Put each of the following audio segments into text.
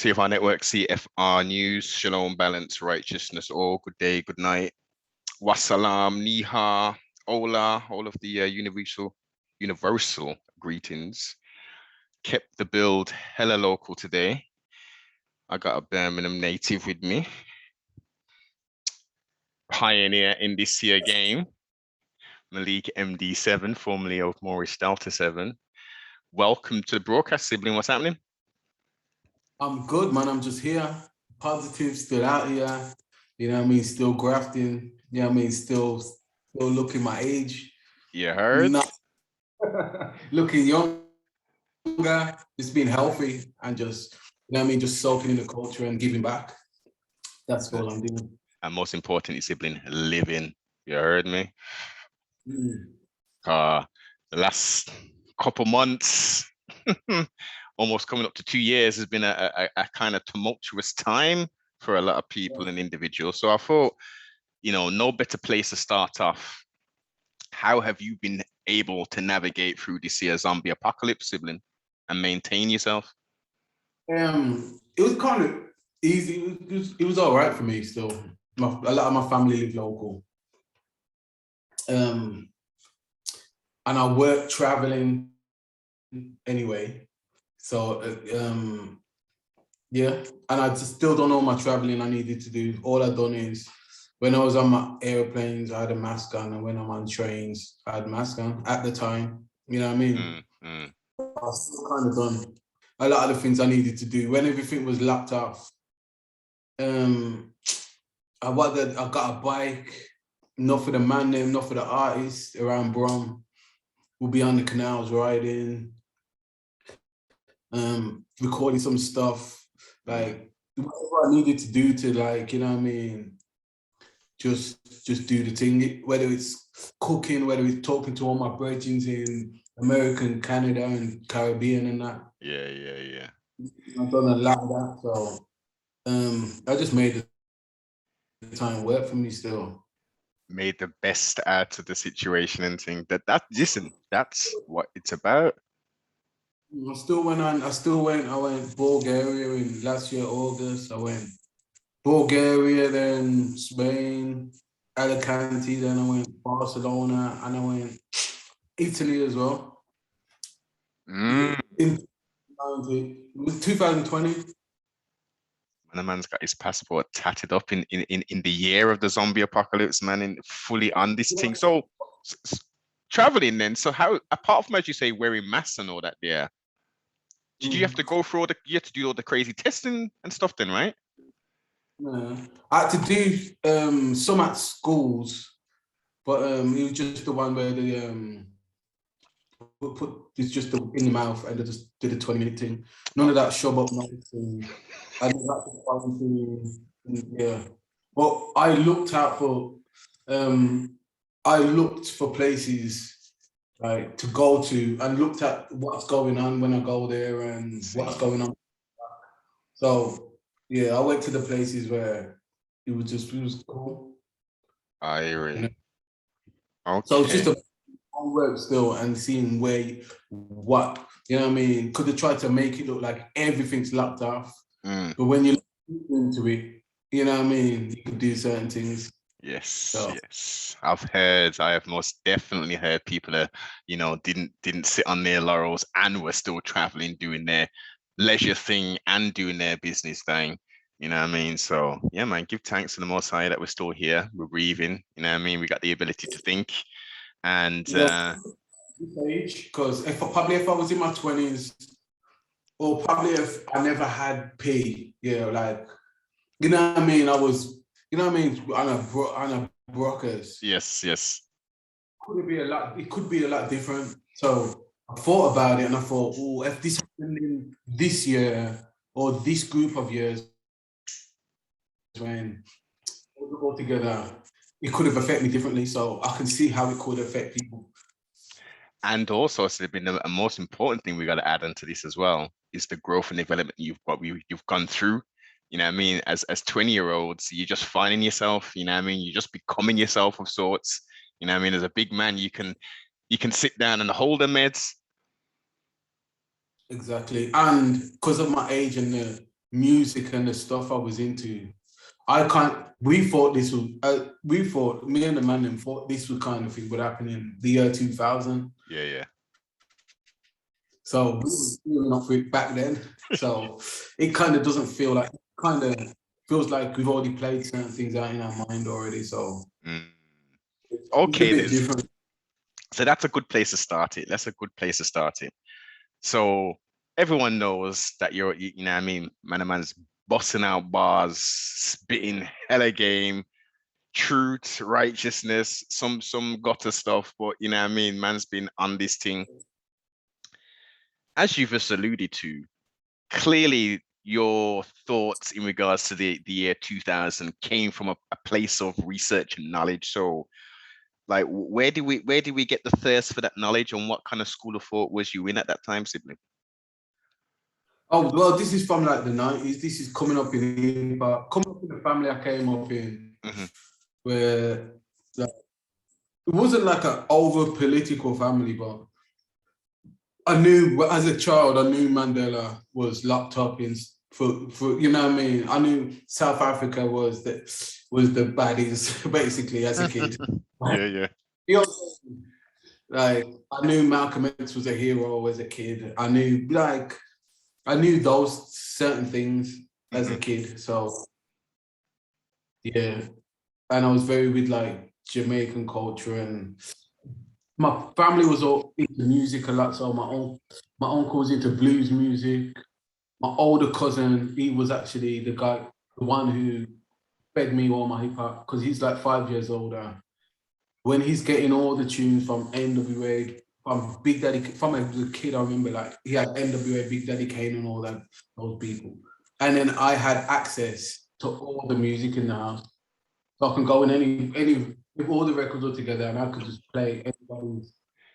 CFR Network, CFR News, Shalom, Balance, Righteousness, all good day, good night. Wassalam, Niha, Ola, all of the universal greetings. Kept the build hella local today. I got a Birmingham native with me. Pioneer in this here game. Malik MD7, formerly of Moorish Delta 7. Welcome to the broadcast, sibling. What's happening? I'm good, man. I'm just here. Positive, still out here. You know what I mean? Still grafting. You know what I mean? Still looking my age. You heard? Not looking younger, just being healthy and just, you know what I mean? Just soaking in the culture and giving back. That's all I'm doing. And most importantly, sibling, living. You heard me? Mm. The last couple months, almost coming up to 2 years, has been a kind of tumultuous time for a lot of people and individuals. So I thought, no better place to start off. How have you been able to navigate through this year zombie apocalypse, sibling, and maintain yourself? It was kind of easy. It was all right for me still. A lot of my family live local. And I work traveling anyway. So, yeah. And I just still don't know my traveling I needed to do. All I've done is when I was on my airplanes, I had a mask on. And when I'm on trains, I had a mask on at the time. You know what I mean? I've still kind of done a lot of the things I needed to do. When everything was locked off, I got a bike, not for the man name, not for the artist around Brum. We'll be on the canals riding, recording some stuff, like whatever I needed to do to, like, you know what I mean, just do the thing, whether it's cooking, whether it's talking to all my brethren in America, Canada, and Caribbean and that. Yeah. I've done a lot of that, so I just made the time work for me still. Made the best out of the situation and think that's what it's about. I went Bulgaria in last year, August. I went Bulgaria, then Spain, Alicante, then I went Barcelona, and I went Italy as well. It was 2020. And the man's got his passport tatted up in the year of the zombie apocalypse, man, and fully on this thing. So traveling then, so how, apart from, as you say, wearing masks and all that there, did you have to go through you had to do all the crazy testing and stuff then, right? Yeah. I had to do some at schools, but it was just the one where they put it's just in your mouth and they just did a 20-minute thing. None of that shove up notes and I did that for quarantine. Yeah. But I looked for places like to go to and looked at what's going on when I go there and what's going on. So yeah, I went to the places where it was cool. I agree. Okay. So it's just a work still and seeing what you know what I mean. Could have tried to make it look like everything's locked off, but when you look into it, you know what I mean, you could do certain things. Yes. I have most definitely heard people that didn't sit on their laurels and were still traveling, doing their leisure thing and doing their business thing. You know what I mean? So yeah, man, give thanks to the Most High that we're still here, we're breathing. You know what I mean? We got the ability to think. And because if I was in my 20s, or probably if I never had pay, like, you know what I mean, I was, you know what I mean, on a brokers. Yes. It could be a lot different. So I thought about it and I thought, oh, if this happened in this year or this group of years, when we all together, it could have affected me differently. So I can see how it could affect people. And also, so the most important thing we got to add onto this as well is the growth and development you've gone through. You know what I mean? As 20-year-olds, you're just finding yourself, you know what I mean? You're just becoming yourself of sorts. You know what I mean? As a big man, you can sit down and hold the meds. Exactly. And because of my age and music and the stuff I was into, we thought this was, me and the man them thought this was kind of thing would happen in the year 2000. Yeah. So we were not fit back then. So it kind of doesn't feel like, kind of feels like we've already played certain things out in our mind already. So okay, it's a bit different. So that's a good place to start it. That's a good place to start it. So everyone knows that you're, you know what I mean, man's busting out bars, spitting hella game, truth, righteousness, some gutter stuff, but you know what I mean, man's been on this thing. As you've just alluded to, clearly your thoughts in regards to the year 2000 came from a place of research and knowledge. So like, where do we get the thirst for that knowledge, and what kind of school of thought was you in at that time, sibling? Oh, well, this is from like the 90s. This is coming up in the family I came up in, where like, it wasn't like an over political family, but I knew as a child, I knew Mandela was locked up in for you know what I mean. I knew South Africa was the baddies basically as a kid. Yeah. Like I knew Malcolm X was a hero as a kid. I knew those certain things as a kid. So yeah, and I was very with like Jamaican culture, and my family was all into music a lot. So my uncle was into blues music. My older cousin, he was actually the one who fed me all my hip hop because he's like 5 years older. When he's getting all the tunes from NWA, from Big Daddy, from as a kid, I remember like he had NWA, Big Daddy Kane, and all that, those people. And then I had access to all the music in the house, so I can go in any if all the records are together, and I could just play anybody's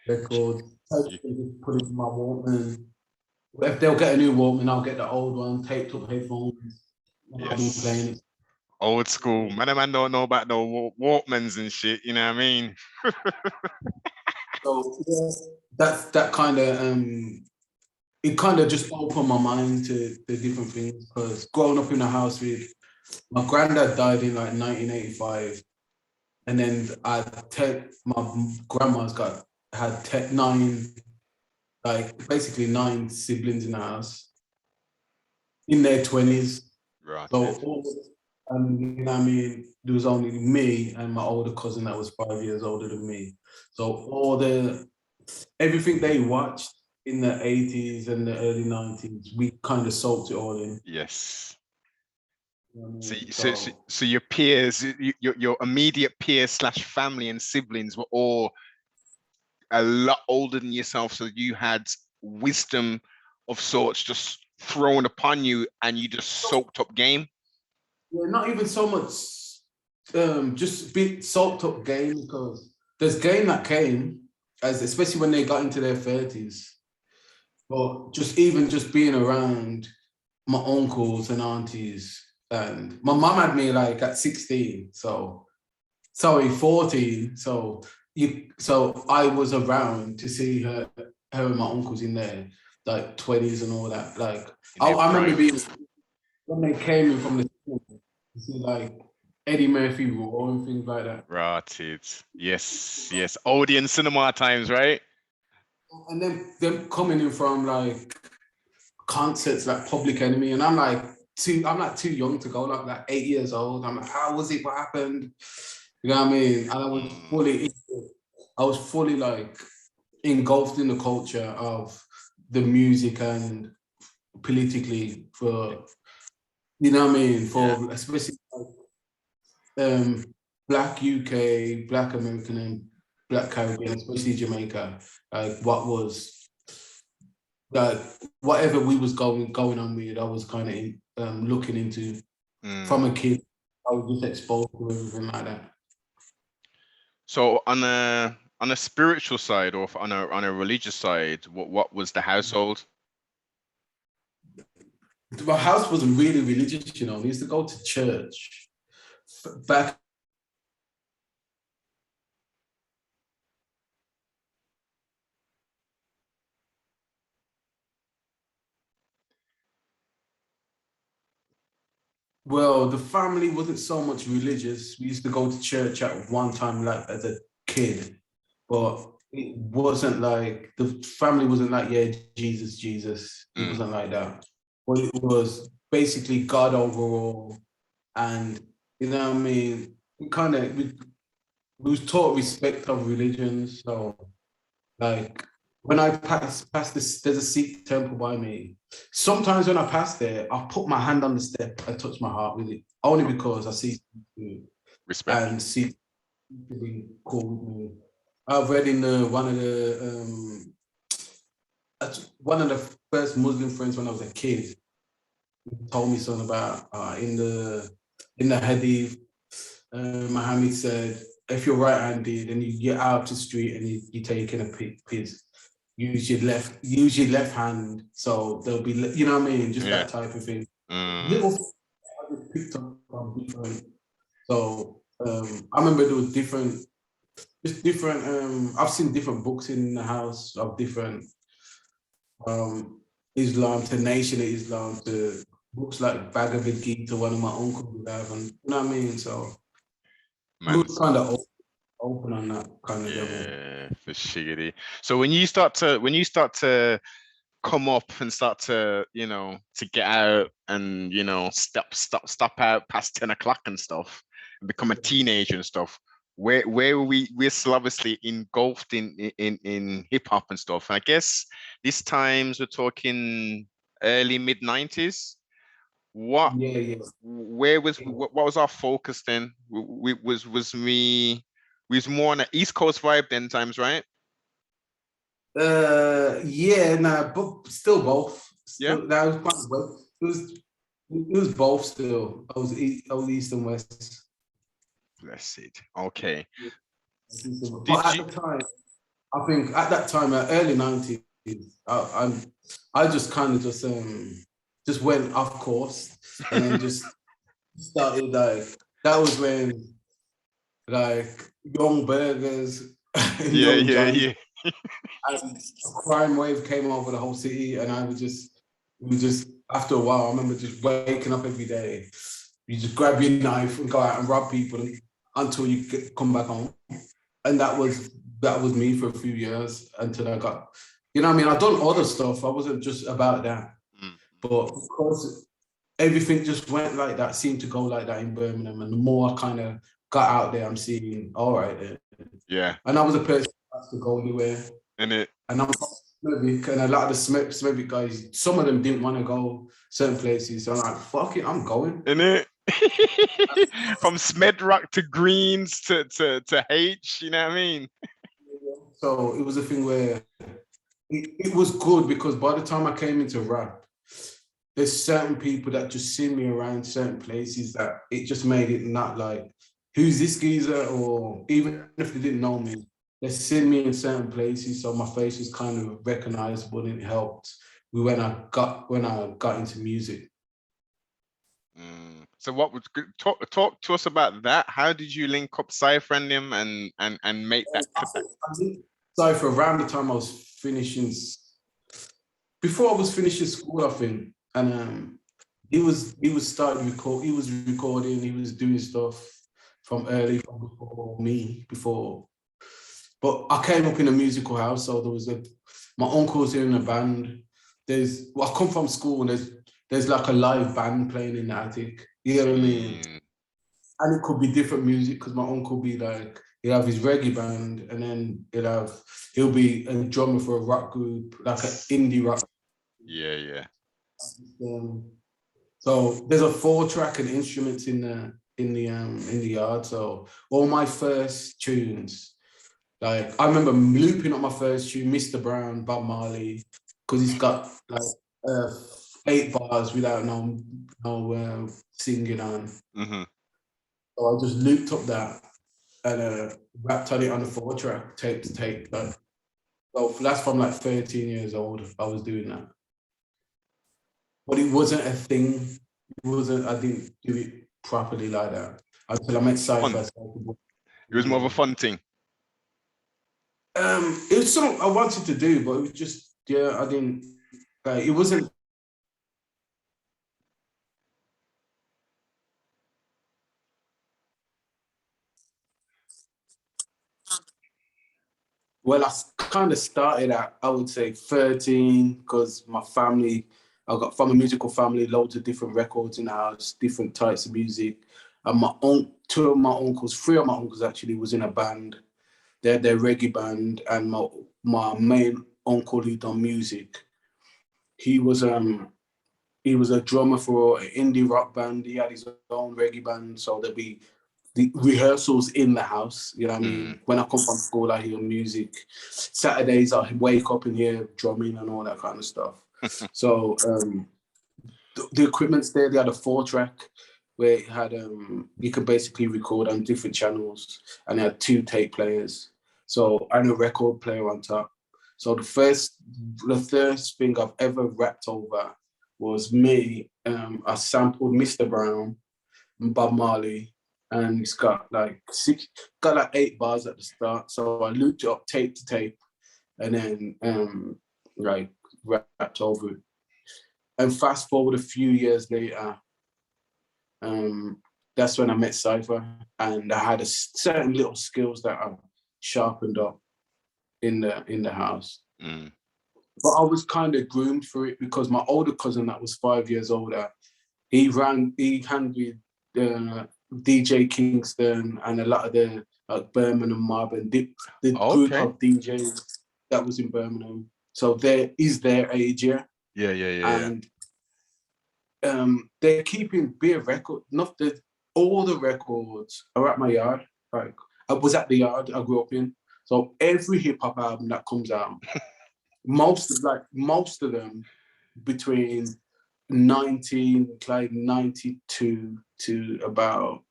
record, just put it in my Walkman. If they'll get a new Walkman, I'll get the old one, taped up headphones. I'll be playing it. Old school. Man don't know about no Walkmans and shit, you know what I mean? So yeah, that kind of it kind of just opened my mind to the different things, because growing up in a house with my granddad died in like 1985, and then my grandma's had 9, like basically 9 siblings in the house in their 20s. Right. So you know what I mean, there was only me and my older cousin that was 5 years older than me. So everything they watched in the 80s and the early 90s, we kind of soaked it all in. Yes. You know what I mean? So your peers, your immediate peers / family and siblings were all a lot older than yourself, so you had wisdom of sorts just thrown upon you, and you just soaked up game. Yeah, not even so much just bit soaked up game, because there's game that came, especially when they got into their 30s. But just being around my uncles and aunties, and my mum had me like at 16, so sorry, 14. So I was around to see her and my uncles in their like 20s and all that. Like I remember being when they came in from the school, to see like Eddie Murphy Raw and things like that. Right. Yes. Odeon cinema times, right? And then them coming in from like concerts like Public Enemy, and I'm like too young to go, like 8 years old. I'm like, how was it? What happened? You know what I mean? And I was fully like engulfed in the culture of the music and politically for, you know what I mean? For especially Black UK, Black American, and Black Caribbean, especially Jamaica. Like what was like whatever we was going on with, I was kind of looking into from a kid. I was just exposed to everything like that. So on a spiritual side, or on a religious side, what was the household? My house wasn't really religious, you know. We used to go to church back. Well, the family wasn't so much religious. We used to go to church at one time, like as a kid, but it wasn't like the family wasn't like, yeah, Jesus, Jesus. It wasn't like that. But it was basically God overall, and you know what I mean. We was taught respect of religions. So like when I pass this, there's a Sikh temple by me. Sometimes when I pass there, I put my hand on the step and touch my heart with it, only because I see Respect. and see to be cool with me. I've read in one of the first Muslim friends when I was a kid told me something about in the hadith, Muhammad said, if you're right-handed and you get out to the street and you're taking a piss, use your left hand. So there'll be, you know what I mean? Just that type of thing. Little things I just picked up from different. So I remember there was different. I've seen different books in the house of different Islam to Nation of Islam to books like Bhagavad Gita, one of my uncles would have, and you know what I mean? So we were kind of open on that kind of level. Yeah, for sure. So when you start to come up and start to, to get out and, stop out past 10 o'clock and stuff and become a teenager and stuff, where we're still obviously engulfed in hip hop and stuff. And I guess these times we're talking early mid 90s. What was our focus then? Was more on the East Coast vibe then times, right? But still both. Yeah. That was quite well. It was both still. I was East and West. Bless it. Okay. But at the time, I think at that time, early 90s, I just kind of just went off course and then just started like, that was when like Young Burgers and Young Johnny and crime wave came over the whole city, and we just after a while, I remember just waking up every day. You just grab your knife and go out and rob people until you come back home, and that was me for a few years until I got, you know what I mean? I've done other stuff. I wasn't just about that, but because everything just went like that, seemed to go like that in Birmingham, and the more I kind of got out there, I'm seeing, all right then. Yeah. And I was a person who has to go anywhere. And I'm and a lot of the Smithwick guys, some of them didn't want to go certain places. So I'm like, fuck it, I'm going. From Smedrock to Greens to H, you know what I mean? So it was a thing where it was good, because by the time I came into rap, there's certain people that just see me around certain places that it just made it not like, who's this geezer? Or even if they didn't know me, they see me in certain places, so my face was kind of recognizable, and it helped when I got into music. So what would talk to us about that? How did you link up Cypher and him and make that? Cypher around the time I was finishing, before I was finishing school, I think, and he was starting record. He was recording. He was doing stuff from before me. But I came up in a musical house, so there was my uncle's in a band. I come from school, and there's like a live band playing in the attic. You know what I mean? And it could be different music, because my uncle be like, he'll have his reggae band, and then he'll be a drummer for a rock group, like an indie rock. Yeah. So there's a 4-track and instruments in the yard. So all my first tunes, like I remember looping up my first tune, Mr. Brown, Bob Marley, because he's got like 8 bars without no singing on. So I just looped up that and rapped on it on the 4-track, tape to tape. So that's from like 13 years old. I was doing that, but it wasn't a thing. I didn't do it properly like that until I met Cypher. It was more of a fun thing. It was something I wanted to do, but it was just, I didn't. It wasn't. Well, I kind of started at, I would say, 13, because my family, I got from a musical family, loads of different records in the house, different types of music. And two of my uncles, three of my uncles actually was in a band. They had their reggae band, and my main uncle who done music, he was a drummer for an indie rock band. He had his own reggae band, so there'd be the rehearsals in the house. You know what I mean? When I come from school, I hear music. Saturdays, I wake up and hear drumming and all that kind of stuff. So the equipment's there. They had a 4-track where it had you could basically record on different channels, and it had 2 tape players. So and a record player on top. So the first thing I've ever rapped over was me. I sampled Mr. Brown and Bob Marley, and it's got like 8 bars at the start. So I looped it up tape to tape, and then like rapped over it. And fast forward a few years later, that's when I met Cypher, and I had a certain little skills that I sharpened up in the house. But I was kind of groomed for it, because my older cousin that was 5 years older, he hung with DJ Kingston and a lot of the Birmingham mob and the group of DJs that was in Birmingham. So there is their age, yeah. And they're keeping beer record. All the records are at my yard. Like, I was at the yard I grew up in. So every hip hop album that comes out, most of them between 1992 to about,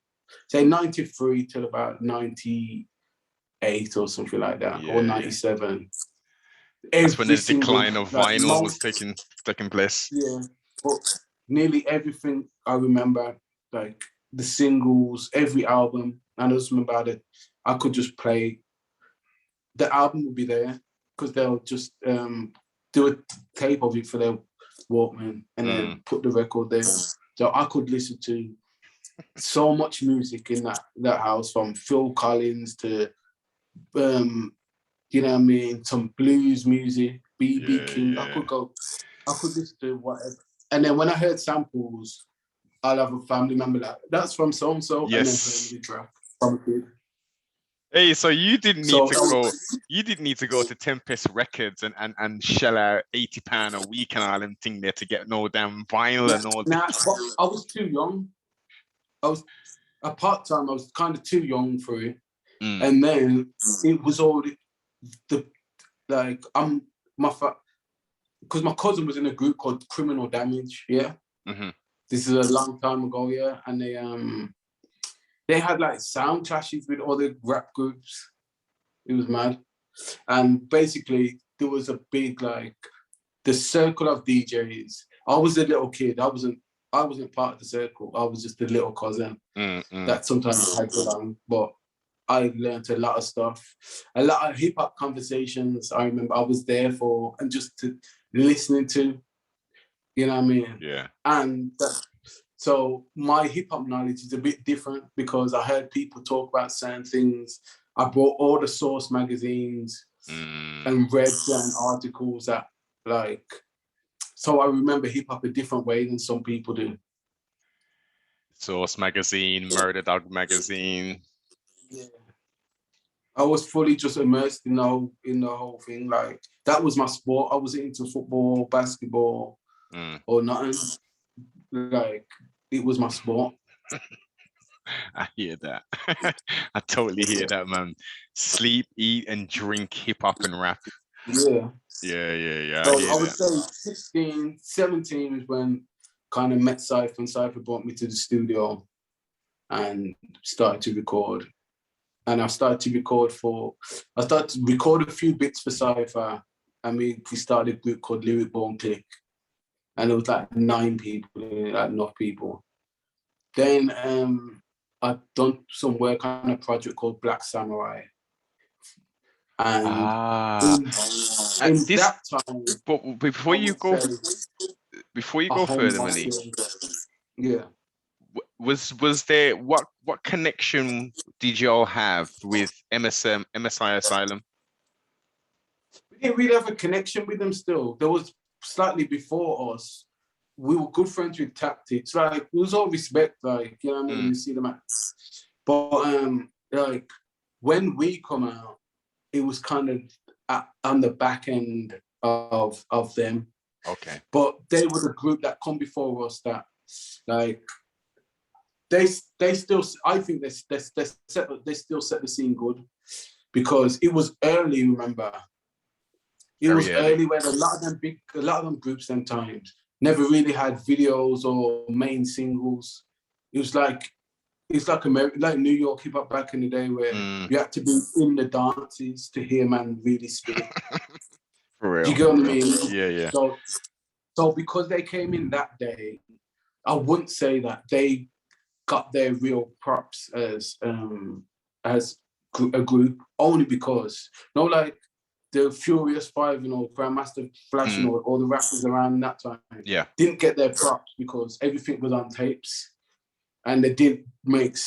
say, 93 till about 98 or something like that, or 97. That's when the decline of vinyl was taking place. Yeah, but nearly everything I remember, like the singles, every album, and I just remember that I could just play. The album would be there, because they'll just do a tape of it for their Walkman and then put the record there. So I could listen to so much music in that house, from Phil Collins to you know what I mean, some blues music, B.B. King. I could listen to whatever. And then when I heard samples, I'll have a family member that's from so and so, and then play the track from a kid. Hey, so you didn't need to go. You didn't need to go to Tempest Records and shell out £80 a week and all them thing there to get no damn vinyl and all. I was too young. I was a part-time. I was kind of too young for it, and then it was all because my cousin was in a group called Criminal Damage. Yeah, this is a long time ago. Yeah, and they had like sound clashes with other rap groups. It was mad. And basically there was a big, like, the circle of DJs. I was a little kid. I wasn't part of the circle. I was just a little cousin that sometimes tagged along. But I learned a lot of stuff, a lot of hip hop conversations. I remember I was there for, and just listening to, you know what I mean? Yeah. And so my hip hop knowledge is a bit different, because I heard people talk about certain things. I bought all the Source magazines and read certain articles that, like, so I remember hip hop a different way than some people do. Source magazine, Murder Dog magazine. Yeah. I was fully just immersed in the whole thing. Like, that was my sport. I wasn't into football, basketball, or nothing. Like, it was my sport. I hear that. I totally hear that, man. Sleep, eat, and drink hip hop and rap. Yeah. Yeah. So I would say 16, 17 is when kind of met Cypher, and Cypher brought me to the studio and started to record. And I started to record a few bits for Cypher, and we started a group called Lyric Bone Click. And it was like 9 people, like enough people. Then I'd done some work on a project called Black Samurai. And in that time, but before you go further, Malik, yeah, was there what connection did you all have with MSI Asylum? we didn't really have a connection with them still. There was slightly before us. We were good friends with Tactics. Like, it was all respect, like, you know what I mean? You see them at. But like when we come out, it was kind of on the back end of them. Okay. But they were the group that come before us that, like, they still, I think they still set the scene good, because it was early. Remember, it was early when a lot of them groups them times never really had videos or main singles. It was like, it's like America, like New York hip hop back in the day, where you had to be in the dances to hear man really spit. For real. You get what I mean? Yeah. So because they came in that day, I wouldn't say that they got their real props as a group, only because, like the Furious Five, Grandmaster Flash, all the rappers around that time, didn't get their props because everything was on tapes, and they didn't make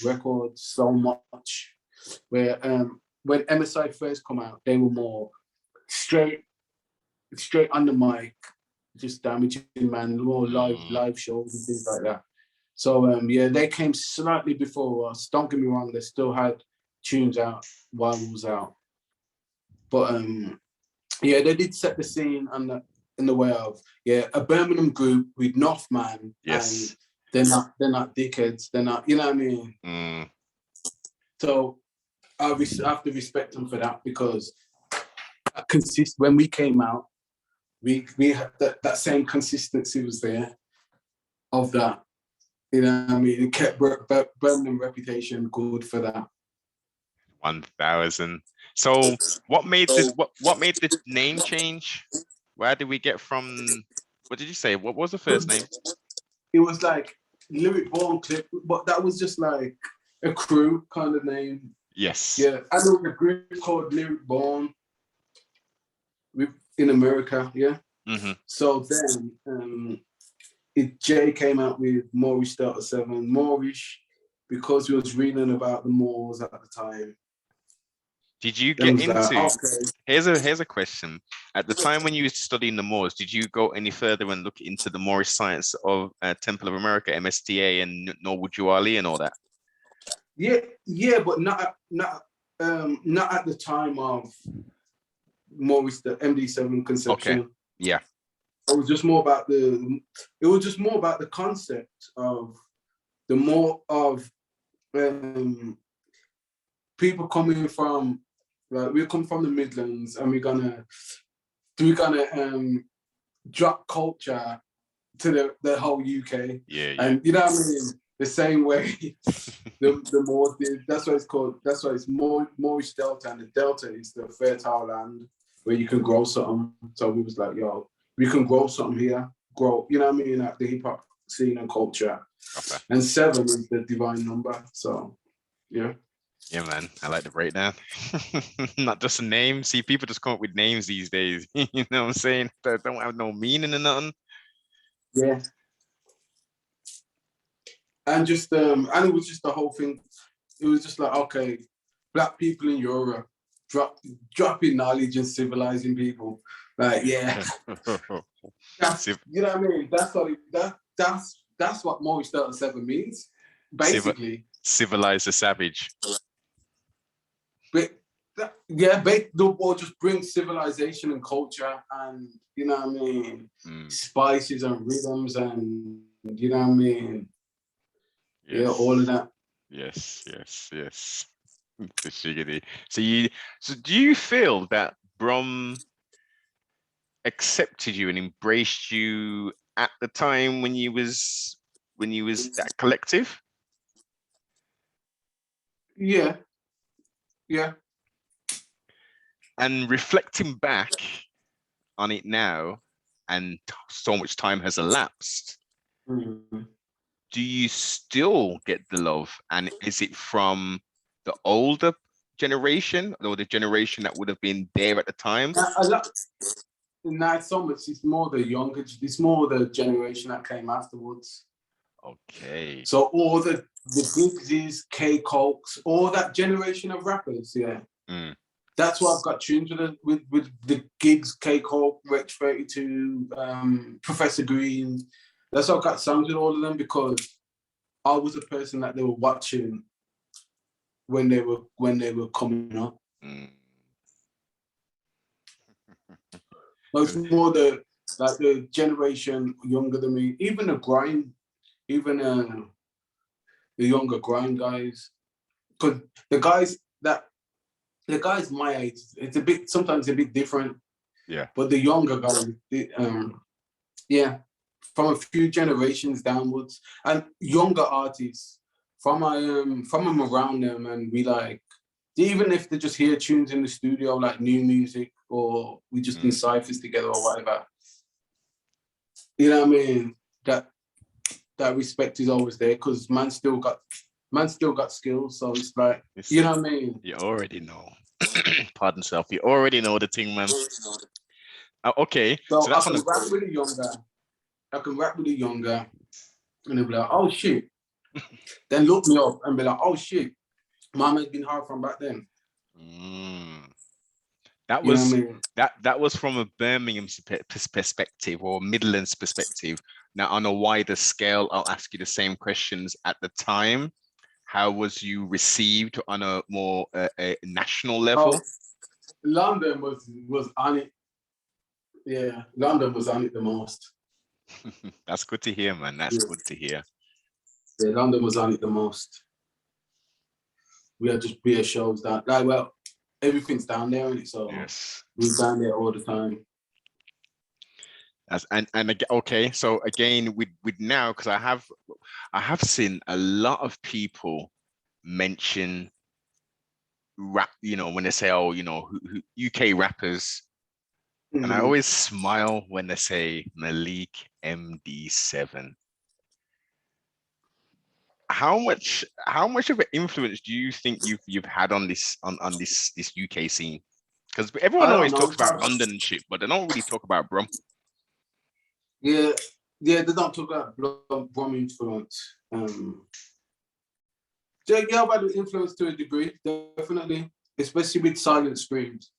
records so much. Where when MSI first come out, they were more straight on the mic, just damaging man, more live shows and things like that. So they came slightly before us. Don't get me wrong, they still had tunes out while we was out. But they did set the scene in the way of a Birmingham group with Northman. Yes. And they're not dickheads. They're not, you know what I mean? So I have to respect them for that, because when we came out, we had that same consistency was there of that. You know what I mean? It kept Birmingham reputation good for that. 1,000. So what made the name change? Where did we get from? What did you say? What was the first name? It was like Lyric Born Clip, but that was just like a crew kind of name. Yes. Yeah, I know a group called Lyric Born in America. Yeah. Mm-hmm. So then Jay came out with Moorish Delta 7, Moorish, because he was reading about the Moors at the time. Did you get into? Here's a question. At the time when you were studying the Moors, did you go any further and look into the Moorish science of Temple of America, MSTA, and Norwood Juali and all that? Yeah, but not at the time of Moorish, the MD7 conception. Okay. Yeah. It was just more about the concept of the more of people coming from, like, we come from the Midlands, and we're gonna drop culture to the whole UK. Yeah. And you know what I mean? The same way the Moors did. That's why it's called. That's why it's Moorish Delta, and the Delta is the fertile land where you can grow something. So we was like, yo, we can grow something here. Grow, you know what I mean? Like the hip hop scene and culture. Okay. And 7 is the divine number. So yeah. Yeah, man. I like the breakdown. Not just a name. See, people just come up with names these days. You know what I'm saying? They don't have no meaning or nothing. Yeah. And just and it was just the whole thing. It was just like, okay, black people in Europe dropping knowledge and civilizing people. Like, yeah. You know what I mean? That's what Moorish Delta 7 means. Basically. Civilize the savage. But or just bring civilization and culture, and you know what I mean, spices and rhythms, and you know what I mean. Yes. Yeah, all of that. Yes. So do you feel that Brum accepted you and embraced you at the time when you was that collective? Yeah. And reflecting back on it now, and so much time has elapsed, do you still get the love? And is it from the older generation or the generation that would have been there at the time? Not so much. It's more the generation that came afterwards. Okay. So all the Bigsies, K Colks, all that generation of rappers, yeah. That's why I've got tunes with the Gigs, Cake Hope, Rex 32, Professor Green. That's why I've got songs with all of them, because I was a person that they were watching when they were coming up. It's more the generation younger than me, even the grind, even the younger grind guys, because the guys my age, it's sometimes a bit different. Yeah. But the younger guys, from a few generations downwards, and younger artists from I'm around them, and we like, even if they just hear tunes in the studio, like new music, or we just do ciphers together or whatever. You know what I mean? That respect is always there, because man still got skills. So it's like, you know what I mean? You already know. Pardon self. You already know the thing, man. Okay. So that's I can rap with a younger. And they'll be like, oh shit. Then look me up and be like, oh shit. Mama's been hard from back then. That was, you know what I mean? that was from a Birmingham perspective, or Midlands perspective. Now, on a wider scale, I'll ask you the same questions at the time. How was you received on a more a national level? Oh, London was on it. Yeah, London was on it the most. That's good to hear, man. That's good to hear. Yeah, London was on it the most. We had just beer shows down. Like, well, everything's down there, isn't it? So yes, we're down there all the time. And okay, so again, with now, because I have seen a lot of people mention rap, you know, when they say, oh, you know, who UK rappers, and I always smile when they say Malik MD7. How much of an influence do you think you've had on this UK scene? Because everyone always talks about London and shit, but they don't really talk about Brum. Yeah, they don't talk about Brum influence. Yeah, I've had an influence to a degree, definitely, especially with silent screams.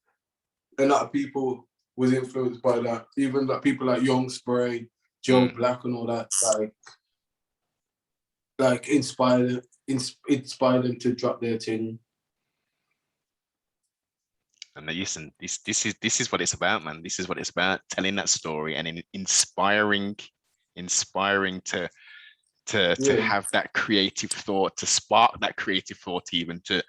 A lot of people was influenced by that. Even like people like Young Spray, Joe Black, and all that, like inspired them to drop their thing. And listen, this is what it's about, man. This is what it's about: telling that story and inspiring to have that creative thought, to spark that creative thought, even to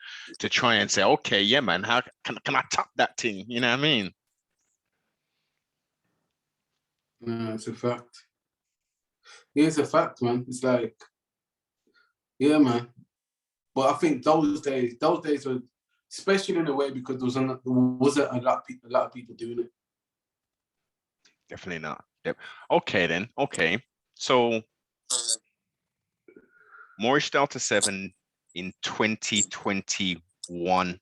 try and say, okay, yeah, man, how can I top that thing? You know what I mean? No, it's a fact. Yeah, it's a fact, man. It's like, yeah, man. But I think those days were special in a way, because there wasn't a lot of people doing it. Definitely not. Yep. Okay, then. Okay. So Moorish Delta 7 in 2021.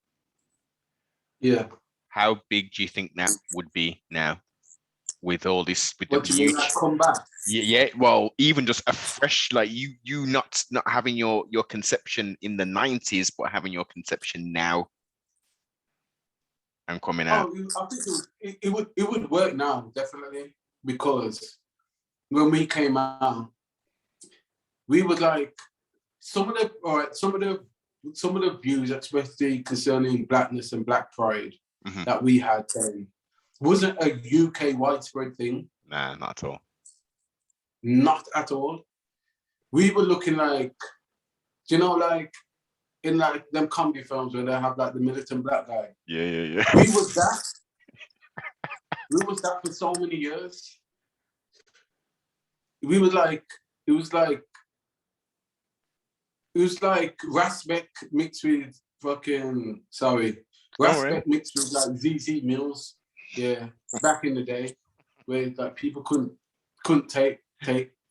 Yeah. How big do you think that would be now, with all this, with what the you mean, like, come back? Yeah. Well, even just a fresh, like you not having your conception in the 90s, but having your conception now and coming out. I think it would work now, definitely, because when we came out, we would like some of the views, especially concerning blackness and black pride, that we had then, wasn't a UK widespread thing. Nah, not at all. Not at all. We were looking like, you know, like in like them comedy films where they have like the militant black guy. Yeah. We was that. We was that for so many years. We was like, it was like Raspek mixed with fucking, Raspek mixed with like ZZ Mills. Yeah, back in the day, where like people couldn't take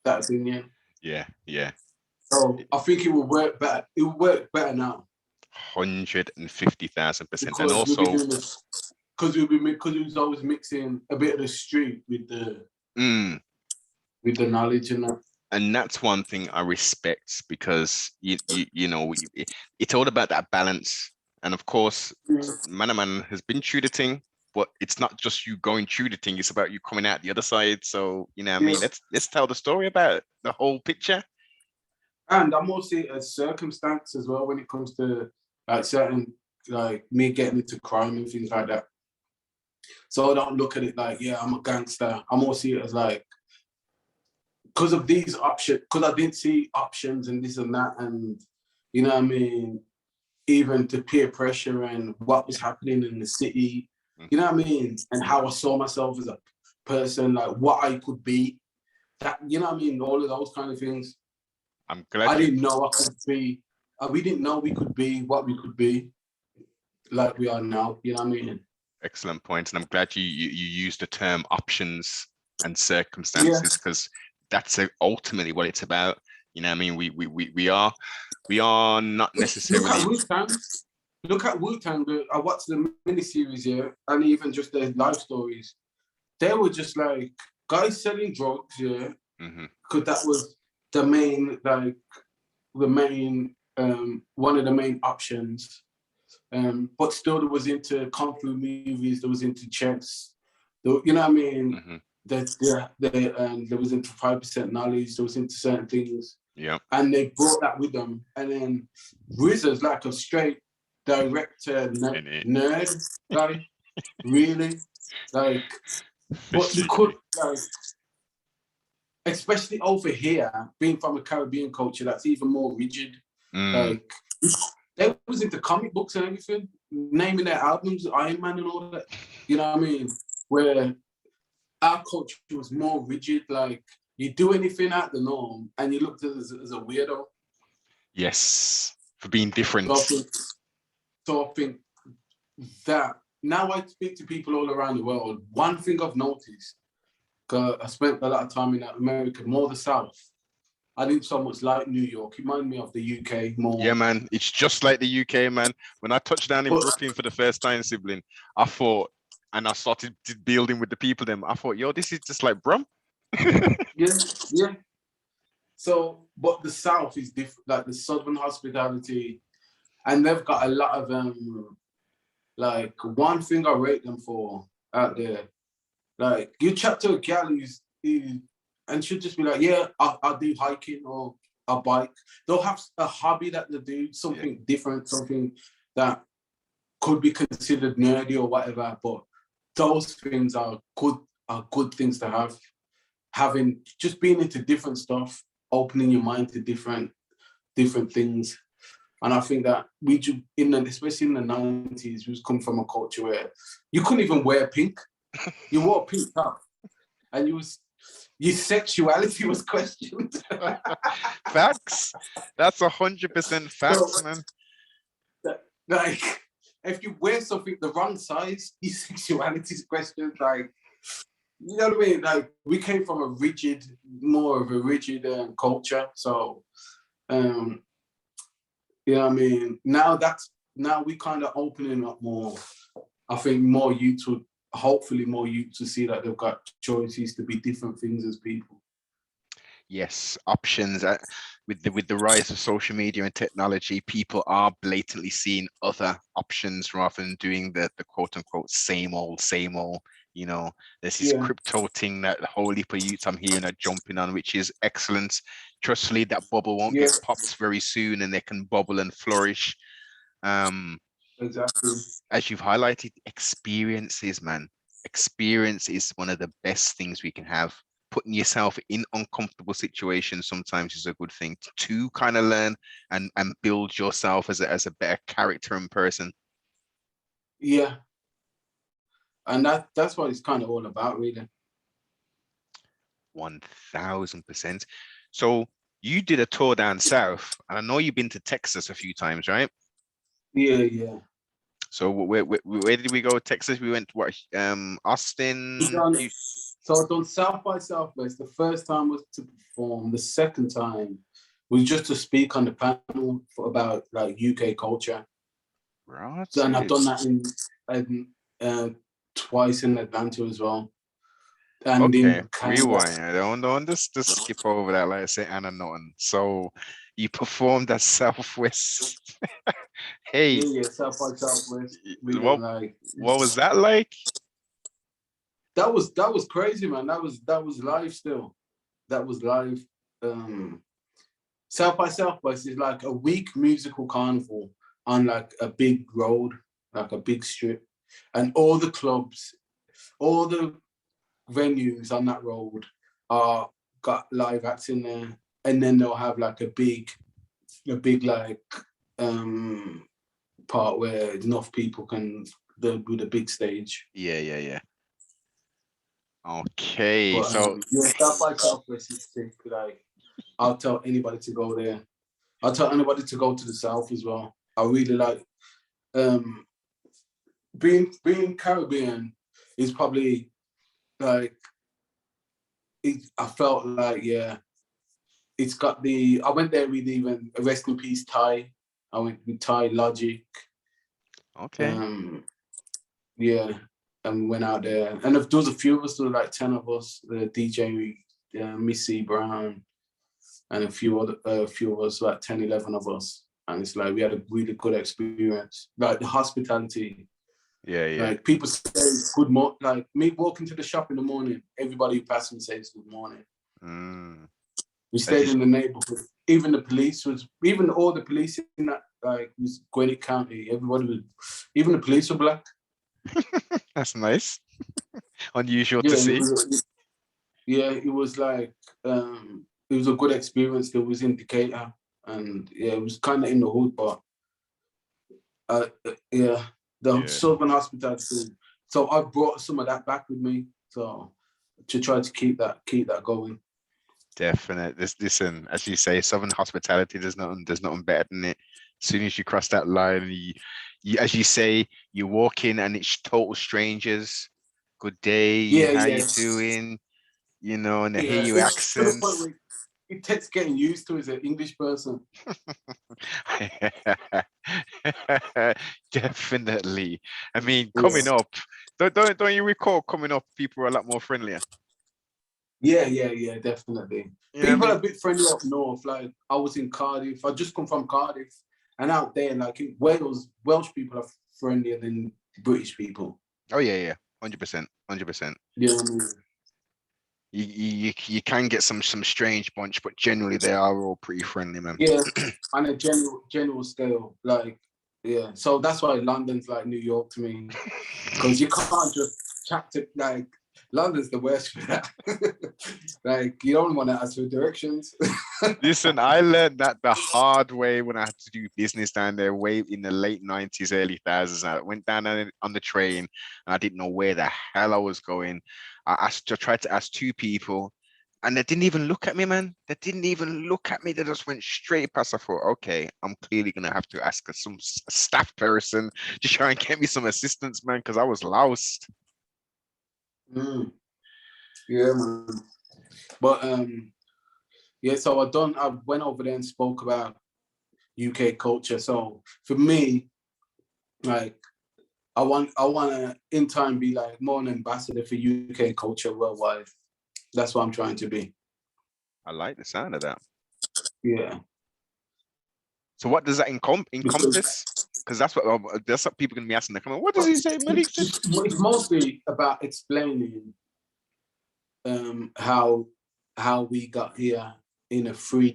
that opinion. Yeah. So I think it would work better. It would work better now. 150,000%, and also because it was always mixing a bit of the street with the knowledge and that. And that's one thing I respect, because you know, it's all about that balance. And of course, Man has been through the thing, but it's not just you going through the thing, it's about you coming out the other side. So, you know what I mean? Let's tell the story about the whole picture. And I'm also a circumstance as well when it comes to like certain, like me getting into crime and things like that. So I don't look at it like, yeah, I'm a gangster. I'm more see it as like, because of these options, because I didn't see options and this and that, and you know what I mean, even the peer pressure and what was happening in the city, you know what I mean, and how I saw myself as a person, like what I could be, that, you know what I mean, all of those kind of things. I'm glad I didn't know I could be, we didn't know we could be what we could be like we are now, you know what I mean? Excellent point. And I'm glad you used the term options and circumstances, because that's ultimately what it's about. You know what I mean? We are not necessarily. Look at Wu-Tang. I watched the miniseries here, and even just their life stories. They were just like guys selling drugs, yeah, because that was the main, like one of the main options. But still, there was into kung fu movies. There was into chess. You know what I mean? There was into 5% knowledge. There was into certain things. Yeah. And they brought that with them. And then RZA's like a straight director nerd, like really, like. But you could, like, especially over here, being from a Caribbean culture, that's even more rigid. Like, they was into comic books and everything, naming their albums, Iron Man and all that. You know what I mean? Where our culture was more rigid, like you do anything out the norm and you looked at it as a weirdo. Yes, for being different. So I think that now I speak to people all around the world. One thing I've noticed, because I spent a lot of time in America, more the South. I didn't so much like New York. It reminded me of the UK more. Yeah, man. It's just like the UK, man. When I touched down in Brooklyn for the first time, sibling, I thought, and I started building with the people them, I thought, yo, this is just like Brum. Yeah. So, but the South is different, like the Southern hospitality, and they've got a lot of, like, one thing I rate them for out there, like, you chat to a gal and she'll just be like, yeah, I'll do hiking or a bike. They'll have a hobby that they do, something different, something that could be considered nerdy or whatever, but those things are good things to have. Having, just being into different stuff, opening your mind to different things. And I think that especially in the 90s, we come from a culture where you couldn't even wear pink. You wore pink top, and your sexuality was questioned. Facts. That's 100% facts, man. Like, if you wear something the wrong size, your sexuality is questioned. Like, you know what I mean? Like, we came from more of a rigid culture. So, you know what I mean? Now we kind of opening up more. I think more youth would, hopefully more youth to see that they've got choices to be different things as people. Yes, options. With the rise of social media and technology, people are blatantly seeing other options rather than doing the quote unquote same old. You know, there's this crypto thing that the whole heap of youths I'm hearing are jumping on, which is excellent. Trust me, that bubble won't get popped very soon, and they can bubble and flourish. Exactly. As you've highlighted, experiences, man. Experience is one of the best things we can have. Putting yourself in uncomfortable situations sometimes is a good thing to kind of learn and build yourself as a better character and person. Yeah. And that's what it's kind of all about, really. 1000%. So you did a tour down south, and I know you've been to Texas a few times, right? Yeah. So where did we go? Texas. We went what? Austin. So I've done South by Southwest. The first time was to perform. The second time was just to speak on the panel about like UK culture. Right. And I've done that twice in Atlanta as well. And okay, rewind. I don't just skip over that, like I say, Anna Norton. So you performed at Southwest. Hey, Yeah, South by Southwest. We what done like what was that like? that was crazy, man. That was live still. That was live. South by Southwest is like a week musical carnival on like a big road, like a big strip, and all the clubs, all the venues on that road are got live acts in there, and then they'll have like a big like part where enough people can do the big stage. Yeah, yeah, yeah. Okay, But so yeah, South by Southwest is sick. Like I'll tell anybody to go there. I'll tell anybody to go to the South as well. I really like um being Caribbean is probably like I felt like it's got the I went there with even rest in peace Ty. I went with Ty Logic. okay. Yeah, and we went out there, and there was a few of us. There were like 10 of us. The DJ, Missy Brown, and a few of us, like 10, 11 of us. And it's like we had a really good experience. Like the hospitality, Yeah, yeah. like people say good morning. Like me walking to the shop in the morning, everybody who passed me says good morning. Mm. We As stayed in the neighborhood. Even all the police in that like was Gwinnett County. Everybody was, even the police were black. That's nice. Unusual to Yeah, see. it was like it was a good experience. There was in Decatur, and yeah, it was kind of in the hood, but yeah, the Yeah, Southern hospitality. So I brought some of that back with me, so to try to keep that going. definite. Listen, as you say, Southern hospitality, there's nothing better than it. As soon as you cross that line, as you say, you walk in and it's total strangers. Good day, Yeah, how yeah, you doing? You know, and they hear yeah. your It's to the point accents. where it takes getting used to as an English person. Definitely. I mean, Yeah. coming up, don't you recall coming up, people were a lot more friendlier. Yeah, definitely. You know what I People are mean? a bit friendly up north. Like I was in Cardiff. I just come from Cardiff, and out there, like in Wales, Welsh people are friendlier than British people. Oh yeah, yeah. 100%. 100%. You know what I mean? You can get some strange bunch, but generally they are all pretty friendly, man. Yeah, on a general scale, like yeah. So that's why London's like New York to me, because you can't just chat to like London's the worst for that. Like you don't want to ask for directions. Listen, I learned that the hard way when I had to do business down there way in the late 90s, early thousands. I went down on the train and I didn't know where the hell I was going. I tried to ask two people and they didn't even look at me, man. They didn't even look at me. They just went straight past. I thought, okay, I'm clearly gonna have to ask some staff person to try and get me some assistance, man, because I was lost. Mm, yeah, man. But yeah. So I went over there and spoke about UK culture. So for me, like I want to in time be like more an ambassador for UK culture worldwide. That's what I'm trying to be. I like the sound of that. Yeah, So what does that because encompass? Because that's what people can be asking. They're coming, what does he say, Malik said? it's mostly about explaining how we got here in a 3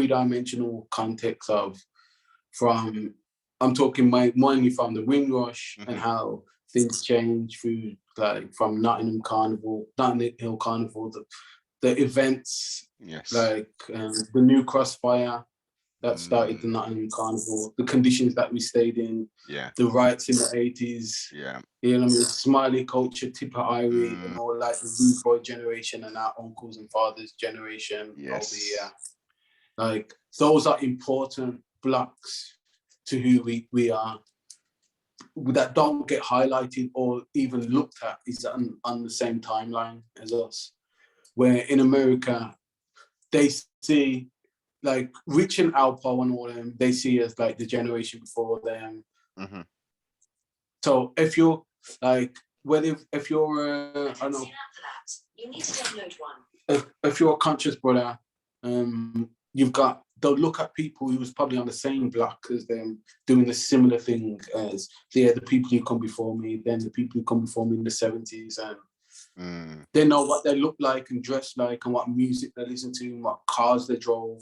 dimensional context of from I'm talking mainly from the Windrush and how things change through like from Nottingham Hill Carnival, the events Yes. like the new Crossfire that started the Mm, Nottingham Carnival, the conditions that we stayed in, yeah. the riots in the 80s, Yeah. you know what I mean, Smiley culture, Tipper Irie, and Mm, all like the Rude Boy generation and our uncles and fathers generation over here. yes. Like those are important blocks to who we are that don't get highlighted or even looked at is on the same timeline as us. Where in America, they see like Rich and Alpo and all them, they see as like the generation before them. Mm-hmm. So if you're like, whether if you're, I don't know, you need to download one. If you're a conscious brother, you've got they'll look at people who was probably on the same block as them, doing a similar thing as the people who come before me, then the people who come before me in the 70s, and they know what they look like and dress like and what music they listen to and what cars they drove.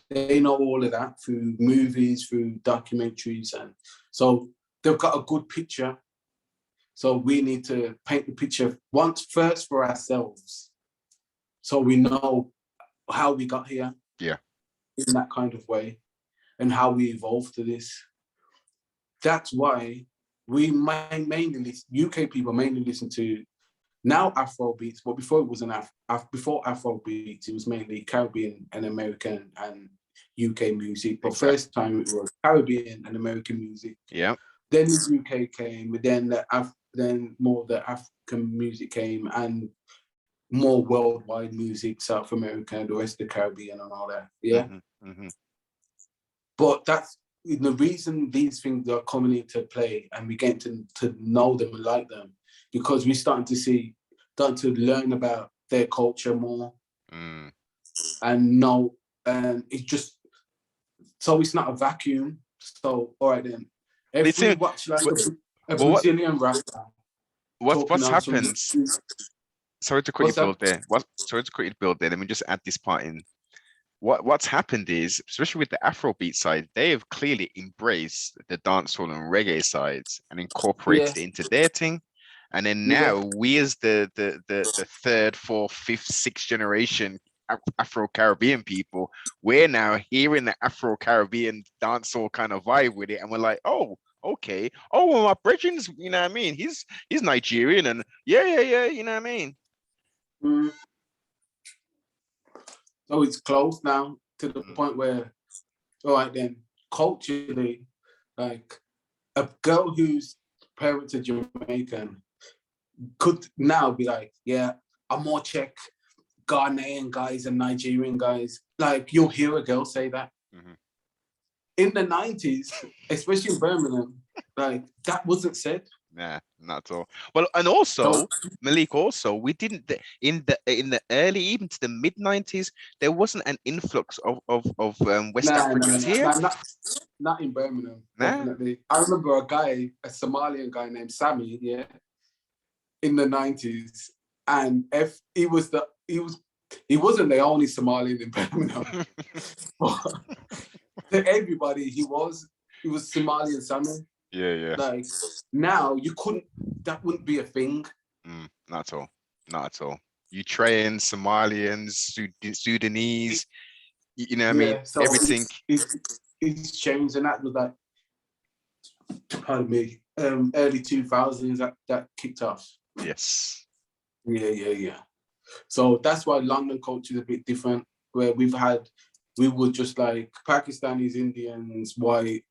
They know all of that through movies, through documentaries, and so they've got a good picture. So we need to paint the picture first for ourselves, so we know how we got here. Yeah. In that kind of way, and how we evolved to this. That's why we mainly UK people mainly listen to now Afro beats, but before it was before Afro beats, it was mainly Caribbean and American and UK music. But first time it was Caribbean and American music. Yeah. Then the UK came, then more the African music came, and more worldwide music, South America, the rest of the Caribbean and all that. Yeah. But that's the reason these things are coming into play, and we get to know them and like them, because we're starting to learn about their culture more and know, and it's just, so it's not a vacuum. So, all right then, if we watch like a Brazilian rapper, what's happened? Sorry to cut you build there. Let me just add this part in. What's happened is, especially with the Afrobeat side, they have clearly embraced the dancehall and reggae sides and incorporated it into their thing. And then now we, as the third, fourth, fifth, sixth generation Afro-Caribbean people, we're now hearing the Afro-Caribbean dancehall kind of vibe with it, and we're like, oh, okay. Oh, well, my brethren's, you know what I mean? He's Nigerian, and yeah, you know what I mean? So it's close now to the point where, all right then, culturally, like a girl whose parents are Jamaican could now be like, yeah, I'm more Czech, Ghanaian guys and Nigerian guys. Like, you'll hear a girl say that. In the 90s, especially in Birmingham, like, that wasn't said. Nah, not at all. Well, and also, Malik, we didn't in the early, even to the mid 90s, there wasn't an influx of West Africans here. Not in Birmingham, definitely. I remember a Somalian guy named Sammy, in the 90s, and if he wasn't the only Somalian in Birmingham. To everybody, he was Somalian Sammy. Yeah. Like, now that wouldn't be a thing. Not at all. Ukrainians, Somalians, Sudanese, you know what I mean? So everything. It's changed, and that was like, pardon me, early 2000s that kicked off. Yes. Yeah. So that's why London culture is a bit different, where we were just like Pakistanis, Indians, white,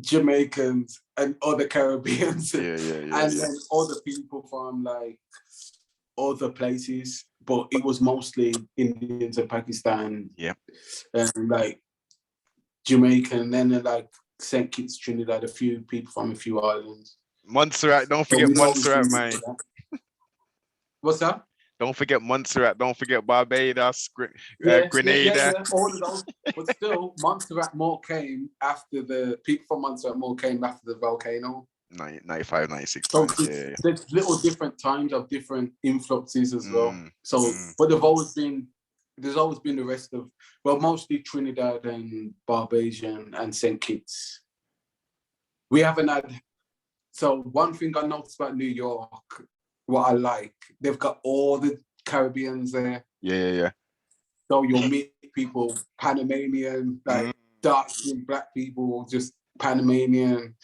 Jamaicans, and other Caribbeans, and then other people from like other places, but it was mostly Indians and Pakistan, and like Jamaican, and then like St. Kitts, Trinidad, a few people from a few islands. Montserrat, don't forget Montserrat, man. What's that? Don't forget Montserrat. Don't forget Barbados, Grenada. Yeah, all of those. But still, Montserrat more came after the people from Montserrat more came after the volcano. 95, 96. So there's little different times of different influxes as well. So, but there's always been the rest of, mostly Trinidad and Barbadian and St. Kitts. We haven't had. So one thing I noticed about New York, what I like, they've got all the Caribbeans there. Yeah. So you'll meet people, Panamanian, like dark-skinned black people, just Panamanian.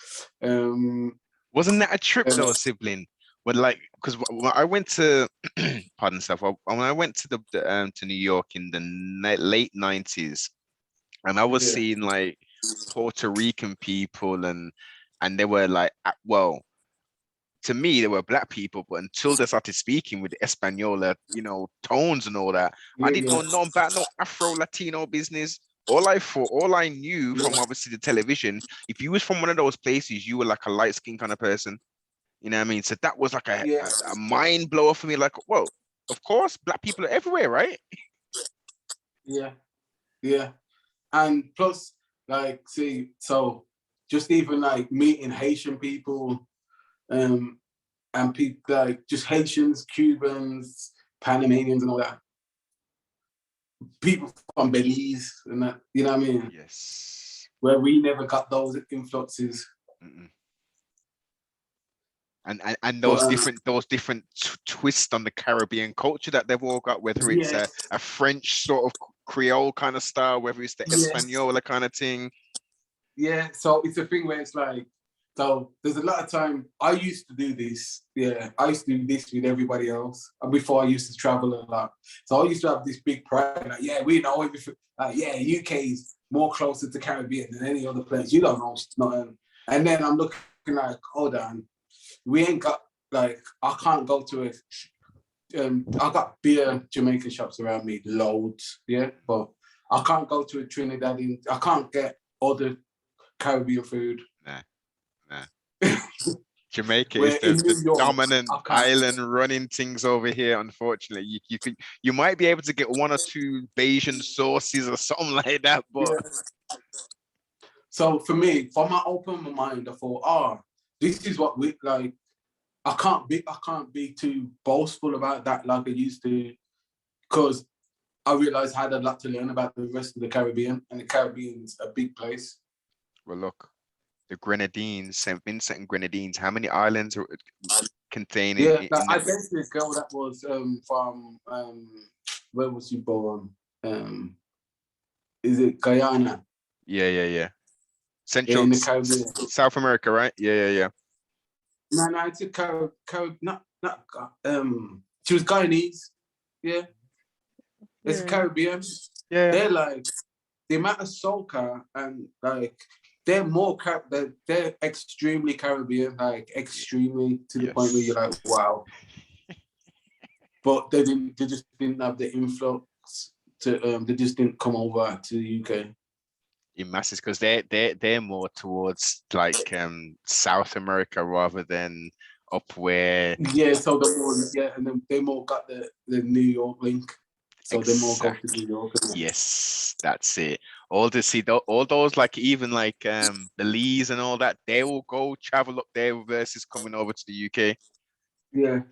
Wasn't that a trip though, sibling? When because when I went to, pardon myself, when I went to to New York in the late 90s, and I was seeing like Puerto Rican people, and they were like, to me, they were black people, but until they started speaking with the Española, tones and all that, I didn't know nothing about no Afro-Latino business. All I knew from obviously the television, if you was from one of those places, you were like a light-skinned kind of person. You know what I mean? So that was like a mind blower for me. Like, whoa, of course, black people are everywhere, right? Yeah. And plus, like, see, so just even like meeting Haitian people, and people like just Haitians, Cubans, Panamanians, and all that. People from Belize and that, you know what I mean? Yes. Where we never got those influxes. Mm-mm. And those different twists on the Caribbean culture that they've all got, whether it's a French sort of Creole kind of style, whether it's the Española kind of thing. Yeah, so it's a thing where it's like, so there's a lot of time, I used to do this, I used to do this with everybody else, before I used to travel a lot. So I used to have this big pride, like, we know everything, UK is more closer to Caribbean than any other place, you don't know nothing. And then I'm looking like, hold on, we ain't got, like, I can't go to I got beer Jamaican shops around me, loads, but I can't go to a Trinidadian, I can't get other Caribbean food. Nah. Jamaica is the dominant island running things over here. Unfortunately, you might be able to get one or two Bayesian sauces or something like that, but so for me, from I opened my mind, I thought, this is what we like. I can't be too boastful about that like I used to, because I realized I had a lot to learn about the rest of the Caribbean, and the Caribbean's a big place. Well, look, the Grenadines, St. Vincent and Grenadines, how many islands are containing? I dated this girl that was from where was she born? Is it Guyana? Yeah. Central in the Caribbean. South America, right? Yeah. No, it's a not she was Guyanese. Yeah. It's Caribbean. Yeah. They're like the amount of soca and like they're more they're extremely Caribbean, like extremely to the point where you're like, wow. But they just didn't have the influx to they just didn't come over to the UK. In masses, because they're more towards like South America rather than up where so and then they more got the New York link. So they more go to New York. Yes, that's it. All those like even like Belize and all that, they will go travel up there versus coming over to the UK. Yeah.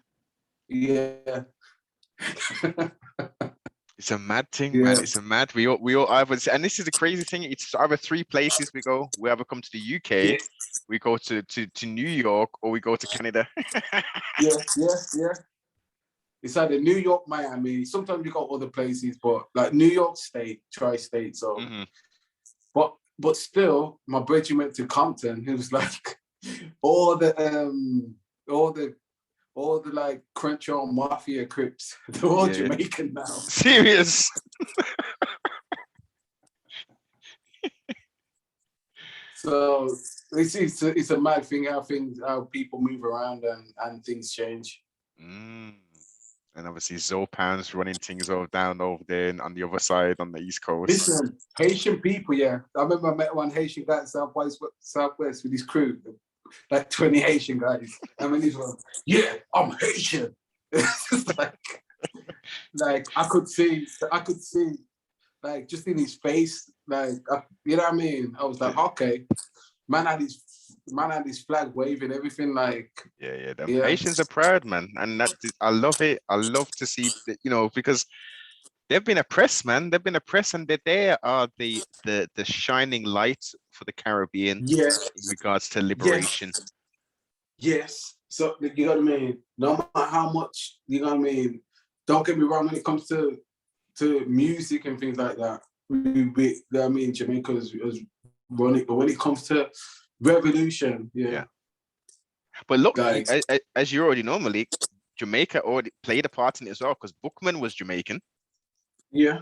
It's a mad thing, man. It's a mad. We all either, and this is the crazy thing. It's either three places we go. We either come to the UK, we go to New York, or we go to Canada. Yeah. It's either New York, Miami. Sometimes we go other places, but like New York State, tri-state. So, but still, my brother went to Compton. It was like all the like Crenshaw Mafia Crips, they're all Jamaican now. Serious? So it's a mad thing how people move around and things change. And obviously Zopan's running things down over there on the other side on the East Coast. Listen, Haitian people, I remember I met one Haitian guy at Southwest with his crew. Like 20 Haitian guys. I mean, he's like, I'm Haitian. It's like I could see, like just in his face, like you know what I mean. I was like, okay, man had his flag waving, everything like. Haitians are proud, man, and I love it. I love to see that, because they've been oppressed, man. They've been oppressed, and they are the shining light for the Caribbean in regards to liberation. Yes. So you know what I mean? No matter how much, you know what I mean? Don't get me wrong when it comes to music and things like that. Jamaica was running, but when it comes to revolution, But look, as you already know, Malik, Jamaica already played a part in it as well, because Bookman was Jamaican. Yeah.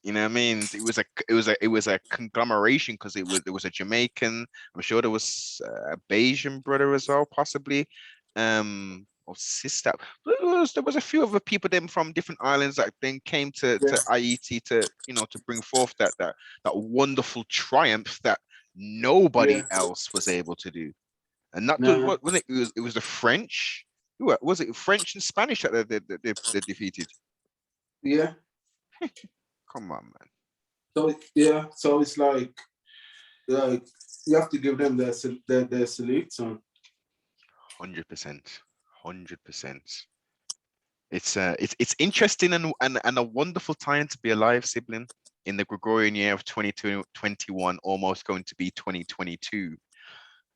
You know what I mean? It was a conglomeration, because it was a Jamaican. I'm sure there was a Bayesian brother as well, possibly, or sister. But there was a few other people then from different islands that then came to IET to bring forth that wonderful triumph that nobody else was able to do. And not just what was it? It was the French. Was it French and Spanish that they defeated? Yeah. Come on, man. So it's like you have to give them their salute, son. 100%. 100%. It's interesting and a wonderful time to be alive, sibling, in the Gregorian year of 2021, almost going to be 2022.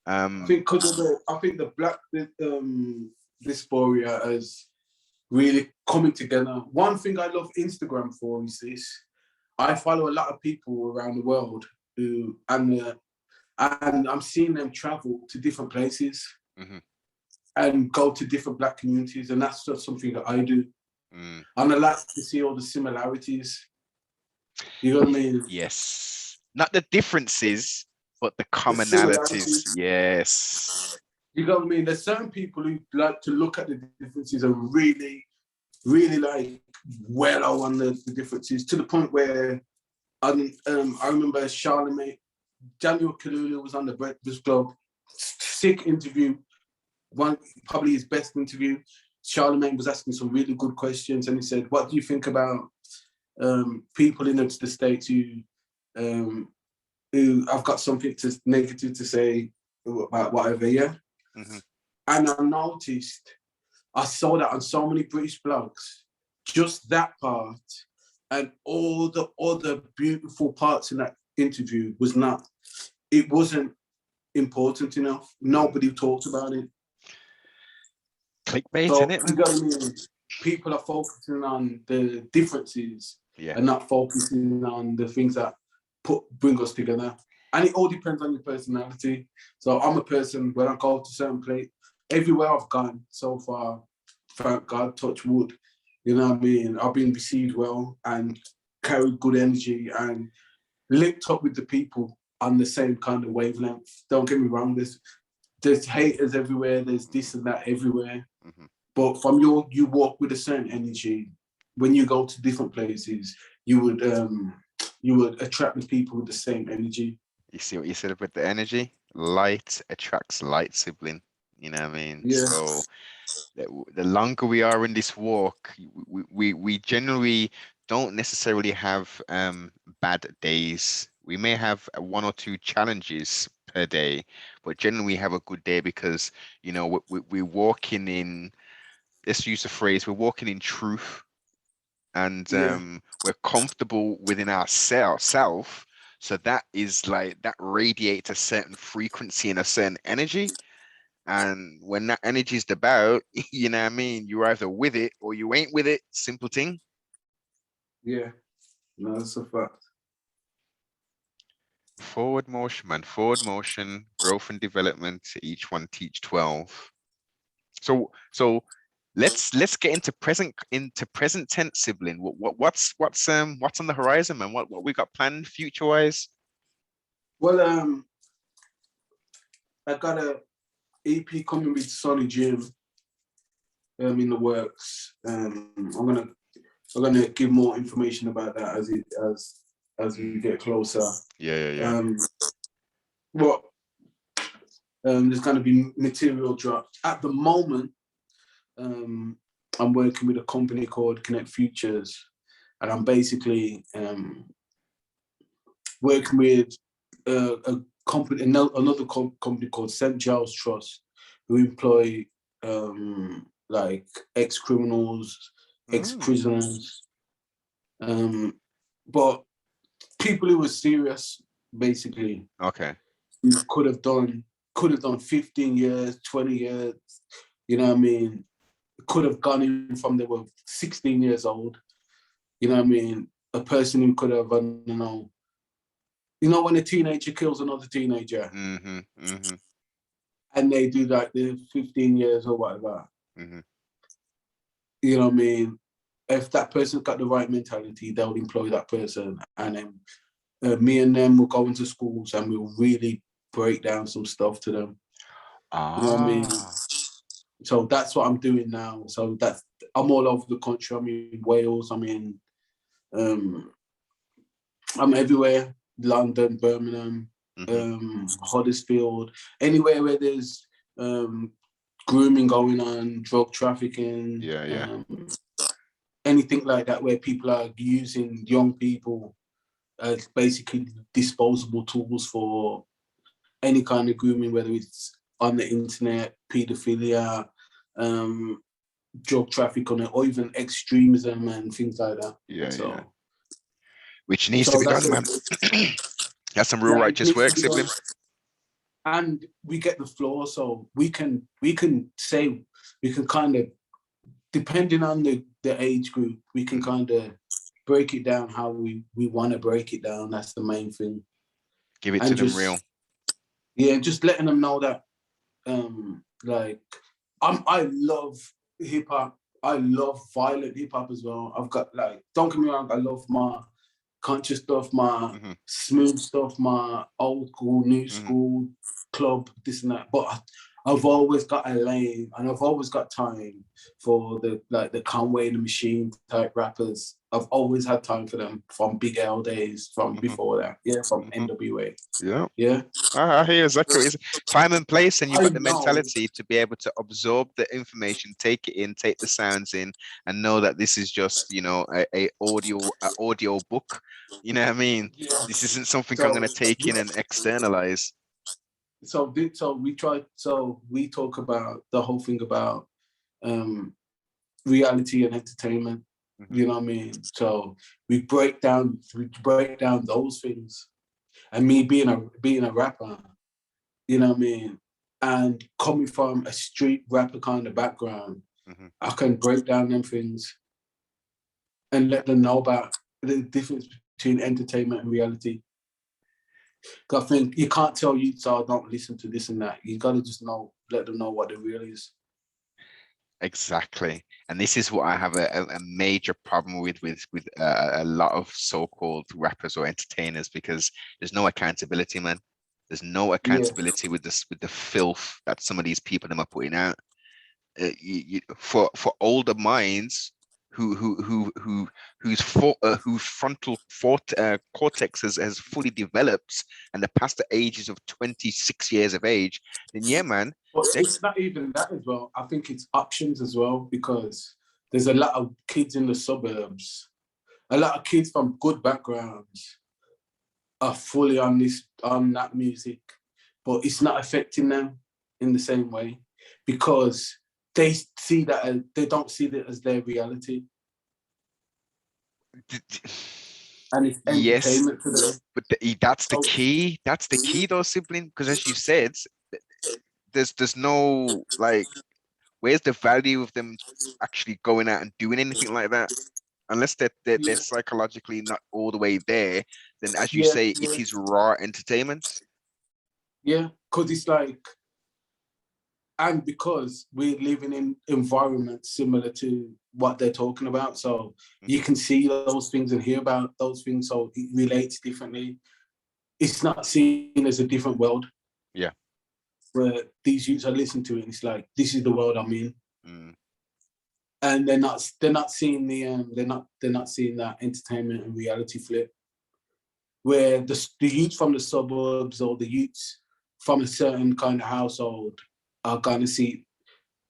I think because of the black dysphoria has really coming together. One thing I love Instagram for is this: I follow a lot of people around the world who and I'm seeing them travel to different places and go to different black communities, and that's just something that I do. And I like to see all the similarities. You know what I mean? Yes. Not the differences, but the commonalities. Yes. You know what I mean? There's certain people who like to look at the differences and really, really like wallow on the differences to the point where I remember Charlemagne, Daniel Kaluuya was on the Breakfast Club, sick interview, probably his best interview. Charlemagne was asking some really good questions, and he said, "What do you think about people in the States who have got something negative to say about whatever?" Yeah, and I noticed, I saw that on so many British blogs, just that part, and all the other beautiful parts in that interview it wasn't important enough. Nobody talked about it. Clickbait, so, isn't it? You know what I mean? People are focusing on the differences and not focusing on the things that bring us together. And it all depends on your personality. So I'm a person, when I go to certain place, everywhere I've gone so far, thank God, touch wood, you know what I mean? I've been received well and carried good energy and linked up with the people on the same kind of wavelength. Don't get me wrong, there's haters everywhere, there's this and that everywhere. But from you walk with a certain energy. When you go to different places, you would attract the people with the same energy. You see what you said about the energy? Light attracts light, sibling. You know what I mean? Yeah. So the longer we are in this walk, we generally don't necessarily have bad days. We may have 1 or 2 challenges per day, but generally we have a good day because, you know, we're walking in, let's use the phrase, we're walking in truth, and we're comfortable within ourself. So that is like, that radiates a certain frequency and a certain energy. And when that energy is about, you know what I mean, you're either with it or you ain't with it. Simple thing. Yeah, no, that's a fact. Forward motion, man. Forward motion, growth and development. Each one teach 12. So let's get into present tense, sibling. What's on the horizon, man? What we got planned future wise? Well, I got a EP coming with Sonny Jim in the works. I'm gonna give more information about that as we get closer. Yeah. But there's gonna be material dropped. At the moment, I'm working with a company called Connect Futures, and I'm basically working with a company, another company called St. Giles Trust, who employ like ex-criminals, ex-prisoners, but people who were serious, basically. Okay. Who could have done 15 years, 20 years, you know what I mean? Could have gone in from they were 16 years old, you know what I mean? A person who could have, I don't know, you know when a teenager kills another teenager, and they do like the 15 years or whatever. You know what I mean? If that person's got the right mentality, they'll employ that person, and then me and them will go into schools and we'll really break down some stuff to them. You know what I mean? So that's what I'm doing now. So I'm all over the country. I'm in Wales. I'm everywhere. London, Birmingham, Huddersfield, anywhere where there's grooming going on, drug trafficking, anything like that, where people are using young people basically disposable tools for any kind of grooming, whether it's on the internet, paedophilia, drug traffic on it, or even extremism and things like that. Yeah. Which needs to be done, man. That's some real righteous work, sibling. And we get the floor, so we can kind of, depending on the age group, we can kind of break it down how we want to break it down. That's the main thing. Give it to them real. Yeah, just letting them know that, like, I love hip hop. I love violent hip hop as well. I've got, like, don't get me wrong, I love my conscious stuff, my smooth stuff, my old school, new school, club, this and that. But I've always got a lane, and I've always got time for the Conway the Machine type rappers. I've always had time for them from Big L days, from before that. Yeah, from NWA. Yeah. I hear exactly. It's time and place, and you've got the mentality to be able to absorb the information, take it in, take the sounds in, and know that this is just, you know, a audio book. You know what I mean? Yeah. This isn't something I'm going to take in and externalize. So we talk about the whole thing about reality and entertainment. You know what I mean? So we break down those things. And me being a rapper, you know what I mean, and coming from a street rapper kind of background, I can break down them things and let them know about the difference between entertainment and reality. Because I think you can't tell youth, so don't listen to this and that. You got to just let them know what the real is. Exactly. And this is what I have a major problem with a lot of so-called rappers or entertainers, because there's no accountability, man. There's no accountability with the filth that some of these people are putting out. For older minds whose frontal cortex has fully developed and they're past the ages of 26 years of age, then yeah, man. But it's not even that as well. I think it's options as well, because there's a lot of kids in the suburbs, a lot of kids from good backgrounds are fully on that music, but it's not affecting them in the same way, because they see that they don't see that as their reality. And it's entertainment to them. But that's the key. That's the key, though, sibling. Because as you said, there's no, like, where's the value of them actually going out and doing anything like that? Unless they're psychologically not all the way there, then as you say, it is raw entertainment. Yeah, because it's like, and because we're living in environments similar to what they're talking about, so you can see those things and hear about those things, so it relates differently. It's not seen as a different world. Yeah. Where these youths are listening to it, and it's like, this is the world I'm in. And they're not seeing they're not seeing that entertainment and reality flip, where the youths from the suburbs or the youths from a certain kind of household are gonna see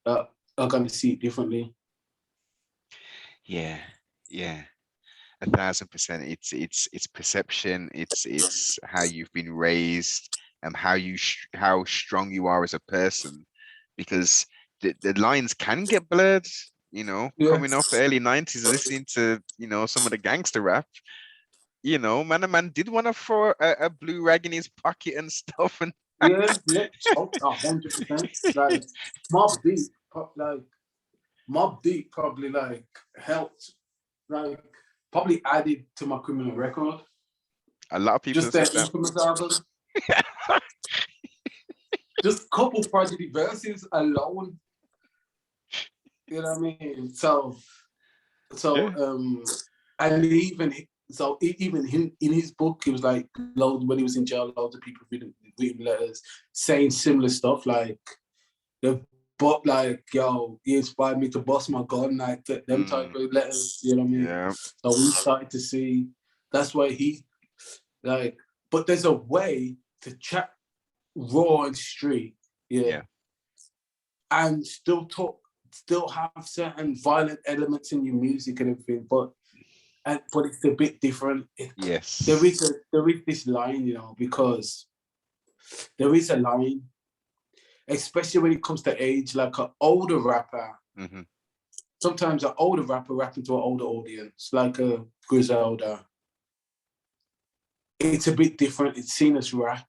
it differently. Yeah, 1,000%. It's perception. It's how you've been raised and how strong you are as a person, because the lines can get blurred. You know, coming off the early 90s, listening to, you know, some of the gangster rap, you know, man did want to throw a blue rag in his pocket and stuff. And 100%. Like Mobb Deep probably like helped, like probably added to my criminal record. A lot of people just that infamous album. Just couple Prodigy verses alone. You know what I mean? And even in his book, he was like, when he was in jail, loads of people reading letters saying similar stuff, like yo, he inspired me to bust my gun, like them type of letters. You know what I mean? Yeah. So we started to see that's why he like. But there's a way to chat raw and street, and still have certain violent elements in your music and everything, but but it's a bit different. Yes. There is this line, because there is a line, especially when it comes to age, like an older rapper. Mm-hmm. Sometimes an older rapper rapping to an older audience, like a Griselda. It's a bit different. It's seen as rap.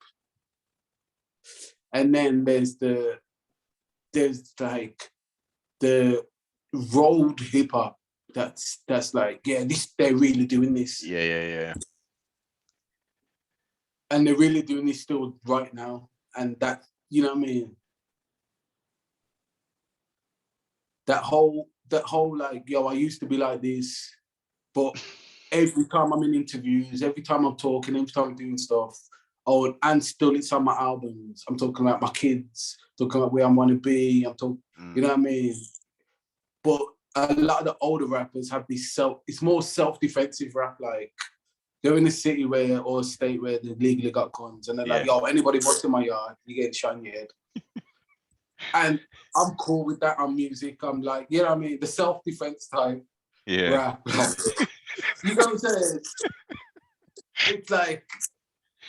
And then there's like the road hip hop. That's like, yeah, they're really doing this. Yeah. And they're really doing this still right now. And that, you know what I mean? That whole like, yo, I used to be like this, but every time I'm in interviews, every time I'm talking, every time I'm doing stuff, and still it's on my albums. I'm talking about my kids, talking about where I want to be. I'm talking, you know what I mean? But a lot of the older rappers have this it's more self-defensive rap, like they're in a city or a state where they legally got guns, and they're like, yo, anybody walks in my yard, you get shot in your head. And I'm cool with that on music. I'm like, you know what I mean? The self-defense type rap. You know what I'm saying? It's like,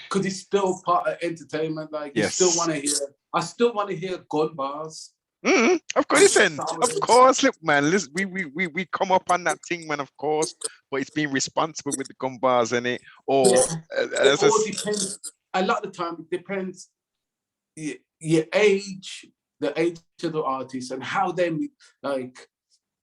because it's still part of entertainment. Like, you still want to hear, I still want to hear gun bars. Of course, of course. Look, man, listen, we come up on that thing, man, of course, but it's being responsible with the gun bars in it, or it all depends. A lot of the time, it depends your age, the age of the artist, and how they, like,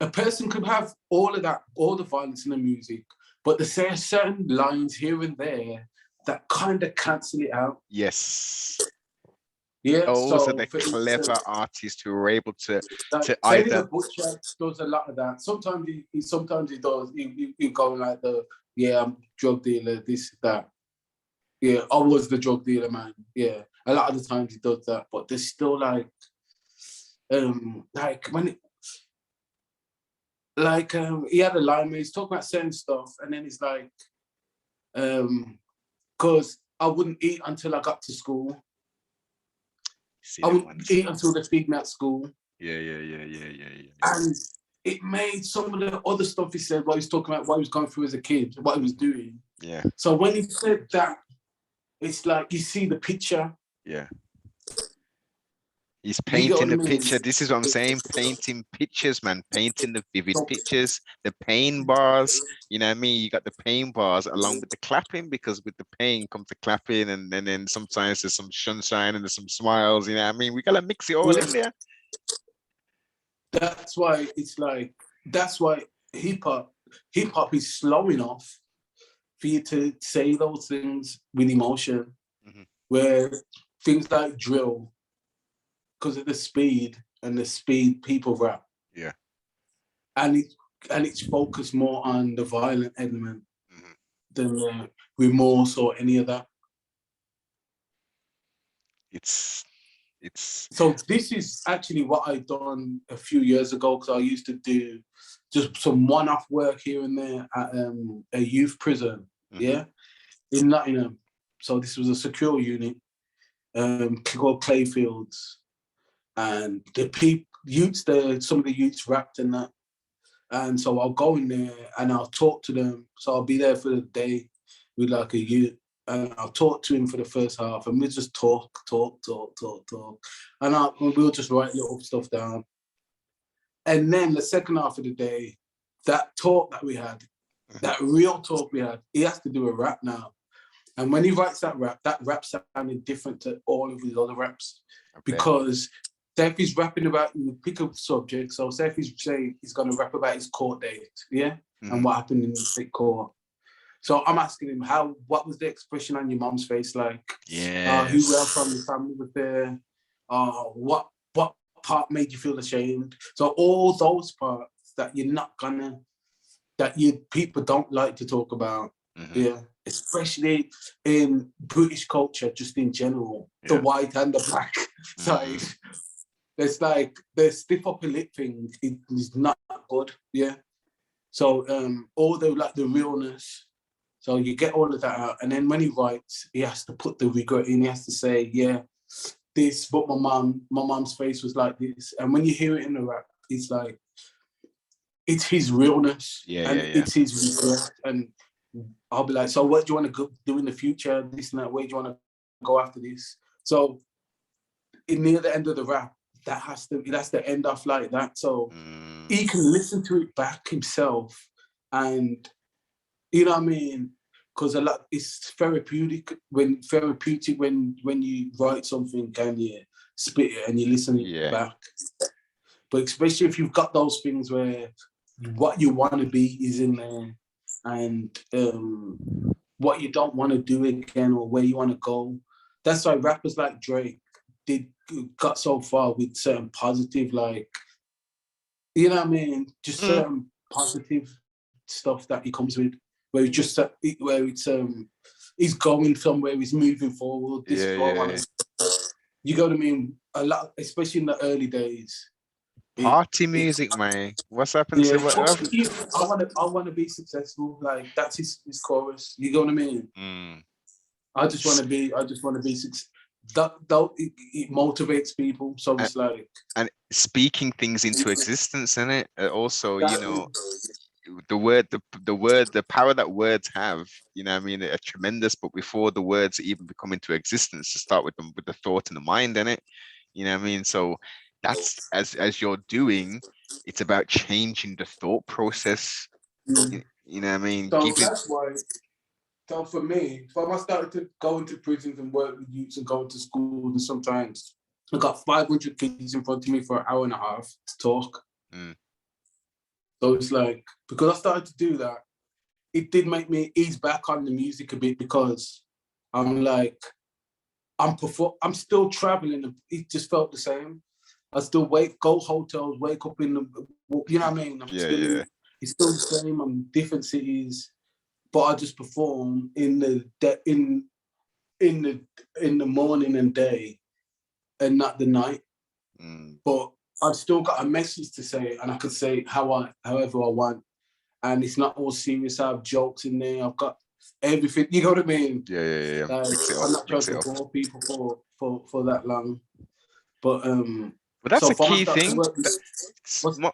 a person could have all of that, all the violence in the music, but there's certain lines here and there that kind of cancel it out. Yes. Yeah, those are the clever artists who are able to either. The Butcher does a lot of that. Sometimes he does. He go like I'm drug dealer, this, that. Yeah, I was the drug dealer, man. Yeah, a lot of the times he does that, but there's still like when it, like he had a line where he's talking about certain stuff, and then he's like, because I wouldn't eat until I got to school. I wouldn't eat until they feed me at school. Yeah. And it made some of the other stuff he said, what he was talking about, what he was going through as a kid, what he was doing. Yeah. So when he said that, it's like you see the picture. Yeah. He's painting the picture. This is what I'm saying. Painting pictures, man. Painting the vivid pictures, the pain bars. You know what I mean? You got the pain bars along with the clapping, because with the pain comes the clapping, and then sometimes there's some sunshine and there's some smiles. You know what I mean? We gotta mix it all in there. That's why it's like, that's why hip hop is slow enough for you to say those things with emotion, where things like drill, because of the speed people rap. Yeah. And it's focused more on the violent element than remorse or any of that. It's so this is actually what I done a few years ago, because I used to do just some one-off work here and there at a youth prison, in Nottingham. So this was a secure unit called Clayfields. And the youths there, some of the youths rapped in that. And so I'll go in there and I'll talk to them. So I'll be there for the day with like a youth, and I'll talk to him for the first half, and we'll just talk. And we'll just write little stuff down. And then the second half of the day, that talk that we had, that real talk we had, he has to do a rap now. And when he writes that rap sounded different to all of his other raps. Because say if he's rapping about, you pick up subject. So say if he's saying he's going to rap about his court date, and what happened in the state court. So I'm asking him, what was the expression on your mom's face like? Yeah. Who else from your family was there? What part made you feel ashamed? So all those parts that people don't like to talk about. Especially in British culture, just in general, the white and the black side. It's like the stiff upper lip thing is not good, So all the realness. So you get all of that out, and then when he writes, he has to put the regret in. He has to say, this, but my mom's face was like this. And when you hear it in the rap, it's like it's his realness, Yeah, and yeah, yeah. it's his regret. And I'll be like, so what do you want to do in the future? This and that. Where do you want to go after this? So near the end of the rap, that's the end off like that. So he can listen to it back himself, and you know what I mean? Because a lot it's therapeutic when you write something and you spit it and you listen it back. But especially if you've got those things where what you want to be is in there, and what you don't want to do again or where you want to go. That's why rappers like Drake got so far with certain positive, like, you know what I mean, just certain positive stuff that he comes with, where it's just where it's he's going somewhere, he's moving forward. This is what I want to. You know what I mean? A lot, especially in the early days. Party music, man. What's happened to what? I want to be successful. Like that's his chorus. You know what I mean? I just want to be successful. That it motivates people. So it's like, and speaking things into existence, isn't it? Also, you know, the power that words have, you know what I mean, are tremendous. But before the words even become into existence, to start with them with the thought in the mind, in it, you know what I mean. So that's as you're doing, it's about changing the thought process. You know what I mean. So that's why. So for me, if I started to go into prisons and work with youths and go to schools, and sometimes I got 500 kids in front of me for an hour and a half to talk. So it's like, because I started to do that, it did make me ease back on the music a bit, because I'm like, I'm still traveling. It just felt the same. I still go hotels, wake up in the, you know what I mean? It's still the same. I'm in different cities, but I just perform in the morning and day, and not the night. But I've still got a message to say, and I could say it however I want, and it's not all serious. I have jokes in there. I've got everything. You know what I mean? Yeah. I'm not trying to bore people for that long, but that's so a key thing.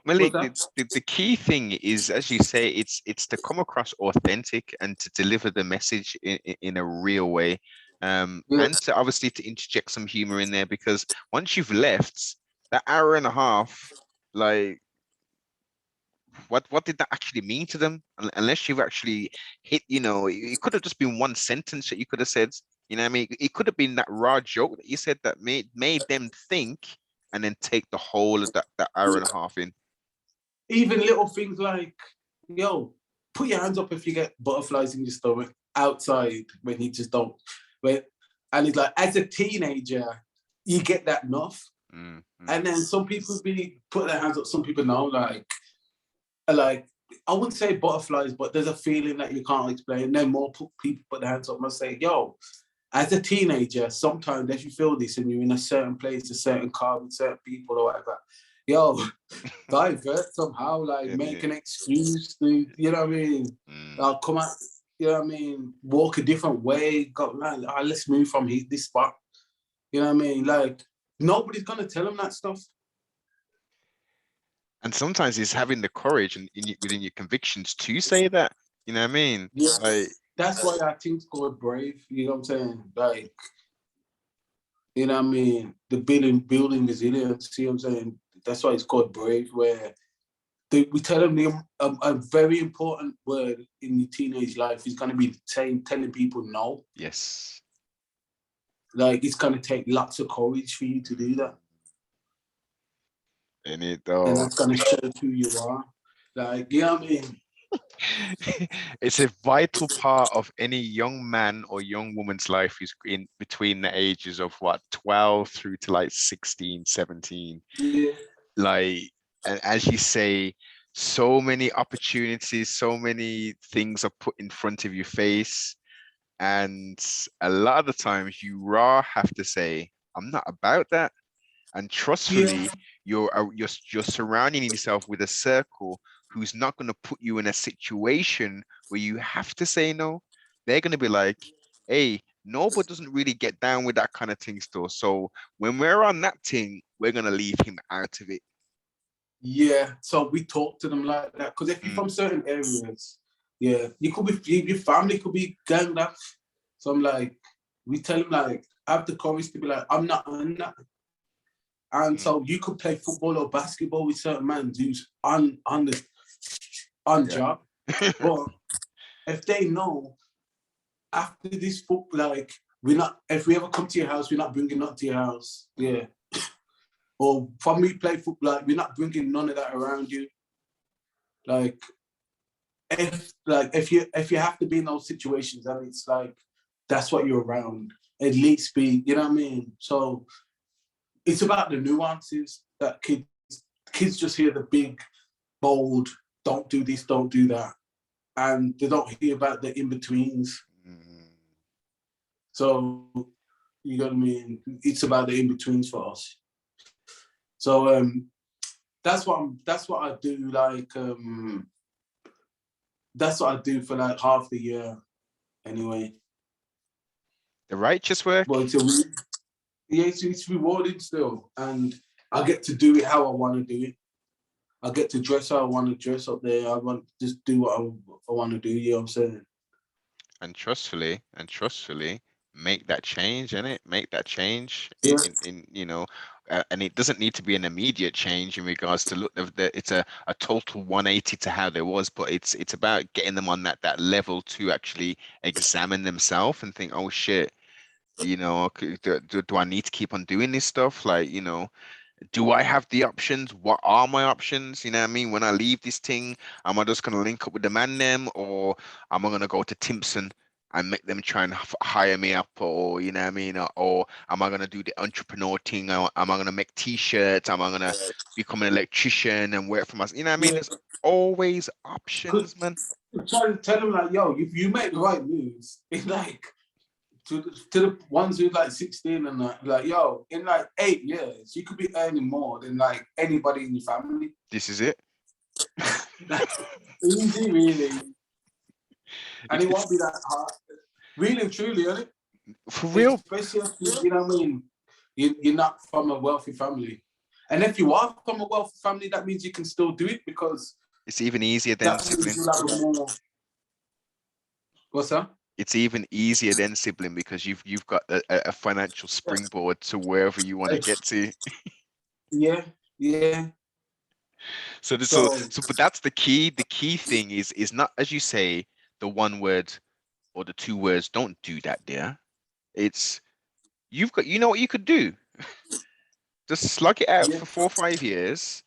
Malik, the key thing is, as you say, it's to come across authentic and to deliver the message in a real way. And to obviously to interject some humor in there, because once you've left that hour and a half, like what did that actually mean to them? Unless you've actually hit, you know, it could have just been one sentence that you could have said, you know what I mean? It could have been that raw joke that you said that made them think and then take the whole of that hour and a half in. Even little things like, yo, put your hands up if you get butterflies in your stomach outside, when you just don't. And it's like, as a teenager, you get that enough. And then some people really put their hands up, some people know, like I wouldn't say butterflies, but there's a feeling that you can't explain. And then more people put their hands up and say, yo, as a teenager, sometimes as you feel this and you're in a certain place, a certain car with certain people or whatever, yo, divert somehow, like make an excuse to, you know what I mean? Come out, you know what I mean? Walk a different way, go, man, let's move from this spot. You know what I mean? Like, nobody's going to tell them that stuff. And sometimes it's having the courage and within your convictions to say that, you know what I mean? Yeah. Like, that's why I think it's called brave. You know what I'm saying? Like, you know what I mean? The building resilience. You know what I'm saying? That's why it's called brave. Where we tell them a very important word in your teenage life is going to be telling people no. Yes. Like, it's going to take lots of courage for you to do that. And that's going to show who you are. Like, you know what I mean? It's a vital part of any young man or young woman's life who's in between the ages of 12 through to like 16, 17. Yeah. Like, and as you say, so many opportunities, so many things are put in front of your face. And a lot of the times you have to say, I'm not about that. And trustfully, you're surrounding yourself with a circle who's not going to put you in a situation where you have to say no. They're going to be like, hey, nobody doesn't really get down with that kind of thing still. So when we're on that thing, we're going to leave him out of it. Yeah, so we talk to them like that, because if you're from certain areas, yeah, you could be, your family could be ganged up. So I'm like, we tell them like, have the courage to be like, I'm not on that. And so you could play football or basketball with certain man who's on job, but if they know after this football, like, we're not, if we ever come to your house, we're not bringing nothing to your house. Yeah. Or for me, play football, like, we're not bringing none of that around you. Like, if you have to be in those situations, and it's like, that's what you're around. At least be, you know what I mean? So it's about the nuances that kids just hear the big, bold, don't do this, don't do that. And they don't hear about the in-betweens. So, you know what I mean? It's about the in-betweens for us. So that's what I do, like, that's what I do for like half the year anyway. The righteous work. But it's rewarding still, and I get to do it how I want to do it. I get to dress how I want to dress up there. I want to just do what I want to do, you know what I'm saying? And trustfully, make that change, innit? Make that change Yeah. in you know, and it doesn't need to be an immediate change in regards to look, it's a total 180 to how there was, but it's about getting them on that level to actually examine themselves and think, oh shit, you know, do I need to keep on doing this stuff? Like, you know, do I have the options? What are my options? You know what I mean? When I leave this thing, am I just going to link up with the man them, or am I going to go to Timpson and make them try and hire me up, or you know what I mean? Or am I going to do the entrepreneur thing? Or am I going to make t-shirts? Am I going to become an electrician and work for myself? You know what I mean? There's always options, man. Tell them like, yo, if you make the right moves, it's like, to the ones who like 16 and that, like, yo, in like 8 years, you could be earning more than like anybody in your family. This is it. Easy, really. And it won't be that hard. Really, truly, isn't it? For real. Especially if you know what I mean? You're not from a wealthy family. And if you are from a wealthy family, that means you can still do it, because it's even easier than sibling. What's that? It's even easier than sibling, because you've got a financial springboard to wherever you want to get to. Yeah. So but that's the key. The key thing is not, as you say, the one word or the two words. Don't do that, dear. It's, you know what you could do. Just slug it out for 4 or 5 years.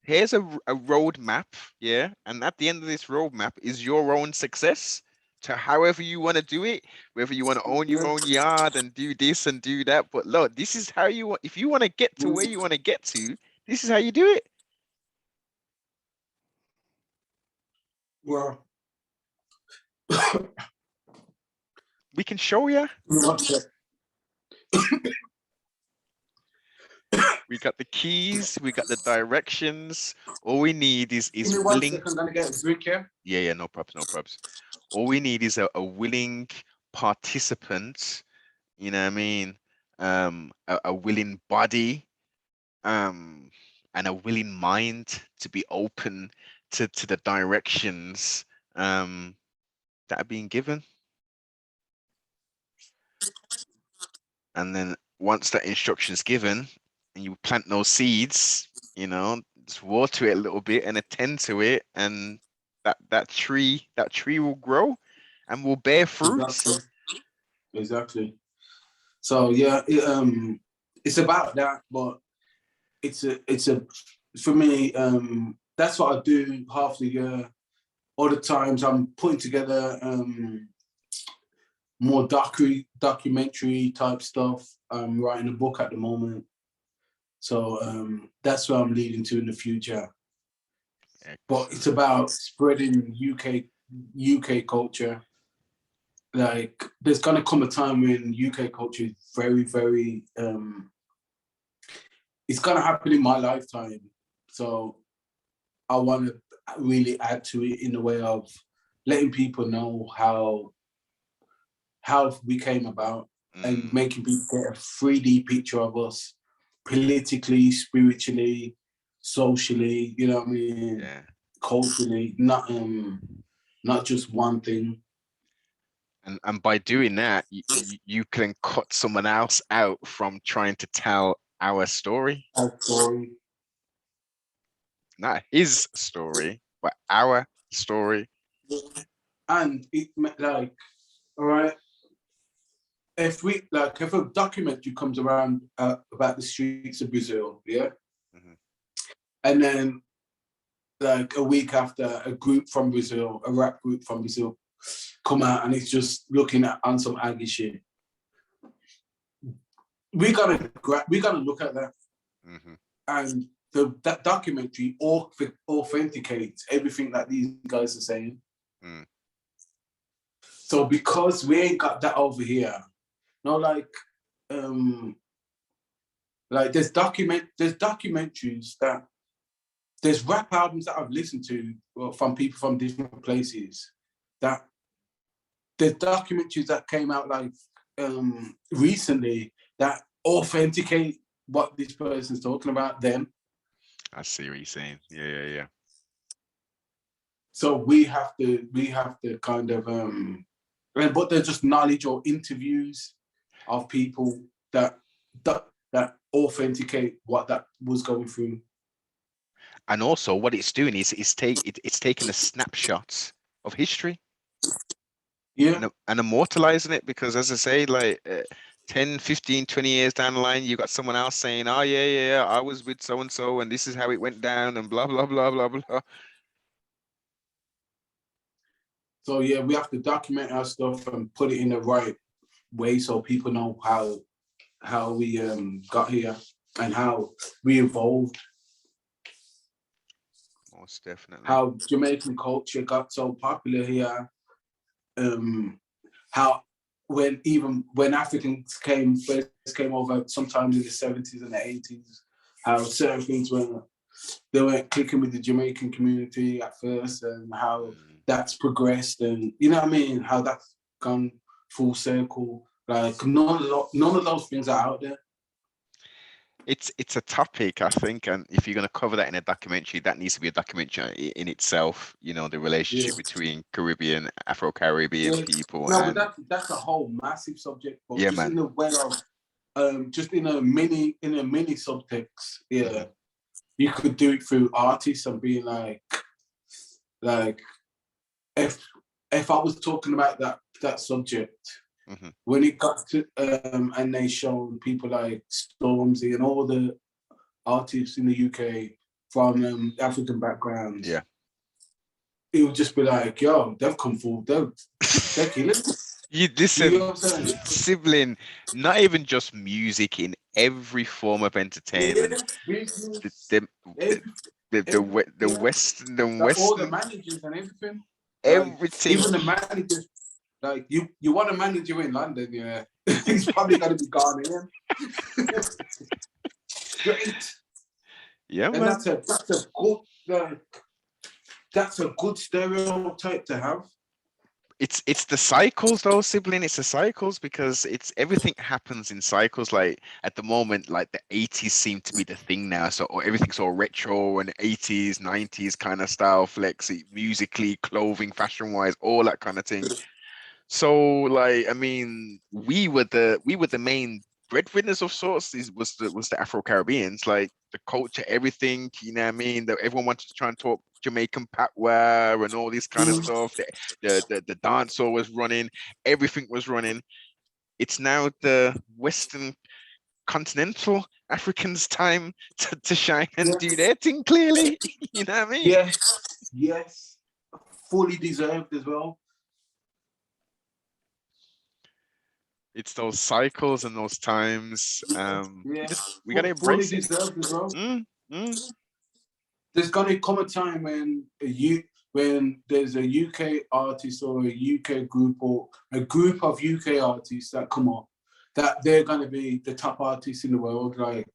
Here's a roadmap, yeah, and at the end of this roadmap is your own success. To however you want to do it, whether you want to own your own yard and do this and do that. But look, this is how you want, if you want to get to where you want to get to, this is how you do it. Well, we can show you. We got the keys, we got the directions. All we need is willing. I'm gonna get a drink here. Yeah, no problems. All we need is a willing participant, you know what I mean? A willing body, and a willing mind to be open to the directions that are being given. And then once that instruction is given and you plant those seeds, you know, just water it a little bit and attend to it, and that tree will grow and will bear fruits. Exactly. So yeah, it's about that, but it's a for me, that's what I do half the year. Other times I'm putting together more documentary type stuff. I'm writing a book at the moment. So that's where I'm leading to in the future. Excellent. But it's about spreading UK culture. Like, there's gonna come a time when UK culture is very, very it's gonna happen in my lifetime. So I want to really add to it in the way of letting people know how we came about, and making people get a 3D picture of us politically, spiritually, socially, you know what I mean? Yeah. Culturally, not just one thing. And by doing that, you can cut someone else out from trying to tell our story. Our story. Not his story, but our story. And it like, all right, if a documentary comes around about the streets of Brazil, yeah, and then like a week after, a group from Brazil, a rap group from Brazil, come out and it's just looking at on some Aggie shit. We gotta look at that, and that documentary authenticates everything that these guys are saying. So because we ain't got that over here, no, like there's documentaries that there's rap albums that I've listened to from people from different places, that there's documentaries that came out like recently that authenticate what this person's talking about then. I see what you're saying. Yeah. So we have to kind of but they're just knowledge or interviews of people that authenticate what that was going through. And also what it's doing is it's taking a snapshot of history. Yeah. And immortalizing it, because as I say, like 10, 15, 20 years down the line, you got someone else saying, oh yeah, I was with so-and-so and this is how it went down and blah, blah, blah, blah, blah. So yeah, we have to document our stuff and put it in the right way so people know how we got here and how we evolved. Most definitely. How Jamaican culture got so popular here. How when Africans first came over, sometimes in the 70s and the 80s, how certain things they weren't clicking with the Jamaican community at first, and how that's progressed, and you know what I mean, how that's gone full circle. Like none of those things are out there. It's a topic, I think, and if you're going to cover that in a documentary, that needs to be a documentary in itself. You know, the relationship between Caribbean, Afro-Caribbean people. No, but that's a whole massive subject. But yeah, just man. in the way of, just in a mini subtext, you could do it through artists and being like if I was talking about that subject. When it got to and they showed people like Stormzy and all the artists in the UK from African backgrounds, it would just be like, yo, they've come forward, they're killing. You listen, you know sibling, not even just music, in every form of entertainment. The Western, all the managers and everything. Everything. Even the managers. Like you want a manager in London, yeah. He's probably gonna be Ghanaian. Straight. Yeah, and man. That's a good stereotype to have. It's the cycles though, sibling. It's the cycles, because it's everything happens in cycles. Like at the moment, like the 80s seem to be the thing now. So everything's all retro and 80s, 90s kind of style, flexy, musically, clothing, fashion wise, all that kind of thing. So like, I mean, we were the main breadwinners of sorts. Was the Afro-Caribbeans, like the culture, everything, you know what I mean? That everyone wanted to try and talk Jamaican patois and all this kind of stuff. The dance hall was running, everything was running. It's now the Western continental Africans' time to shine and do their thing, clearly. You know what I mean? Yes. Fully deserved as well. It's those cycles and those times. We gotta embrace it. There's gonna come a time when there's a UK artist or a UK group or a group of UK artists that come up, that they're gonna be the top artists in the world, like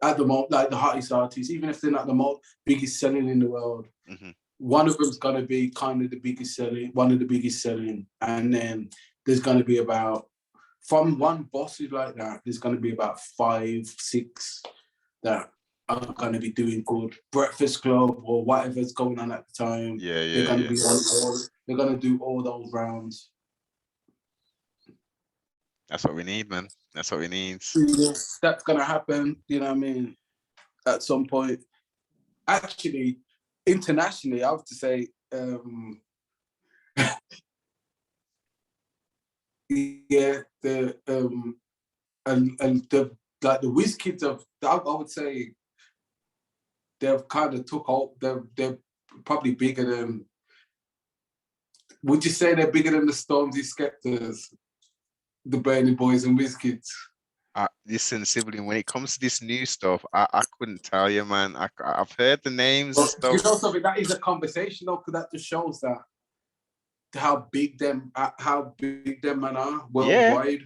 at the moment, like the hottest artists, even if they're not the biggest selling in the world. One of them's gonna be kind of the biggest selling, one of the biggest selling, and then there's going to be about, from one boss like that, there's going to be about 5, 6 that are going to be doing good. Breakfast Club or whatever's going on at the time. They're going to be on all. They're going to do all those rounds. That's what we need, man. That's what we need. Yes, that's going to happen. You know what I mean? At some point. Actually, internationally, I have to say, yeah, the and the like the Whiz Kids of, I would say, they've kind of took out. They're probably bigger than. Would you say they're bigger than the Stormzy Skeptors, the Burning Boys and Whiz Kids? Listen, sibling, when it comes to this new stuff, I couldn't tell you, man. I've heard the names and stuff. You know something, that is a conversation though, because that just shows that how big them man are worldwide.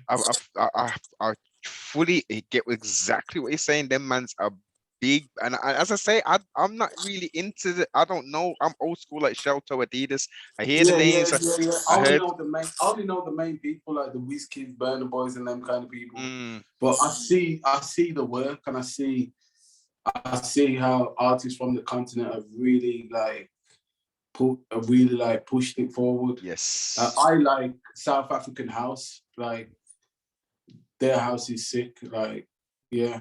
Yeah, I fully get exactly what you're saying. Them mans are big, and as I say, I'm not really into the. I don't know. I'm old school, like Shelto, Adidas. I hear the names. Yeah. I only know the main people, like the Whiz Kids, Burner Boys, and them kind of people. But I see the work, and I see how artists from the continent have really pushed it forward. Yes. I like South African house. Like, their house is sick. Like, yeah.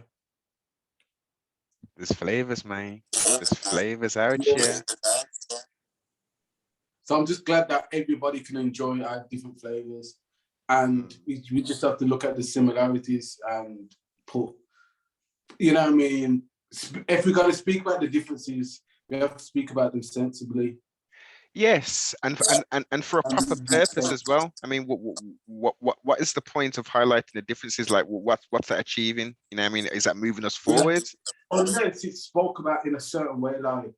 There's flavors, man. There's flavors out here. So I'm just glad that everybody can enjoy our different flavors, and we just have to look at the similarities and put. You know what I mean? If we're going to speak about the differences, we have to speak about them sensibly. Yes, and for a proper purpose as well. I mean, what is the point of highlighting the differences? Like, what's that achieving? You know what I mean? Is that moving us forward? Unless it's spoke about in a certain way, like,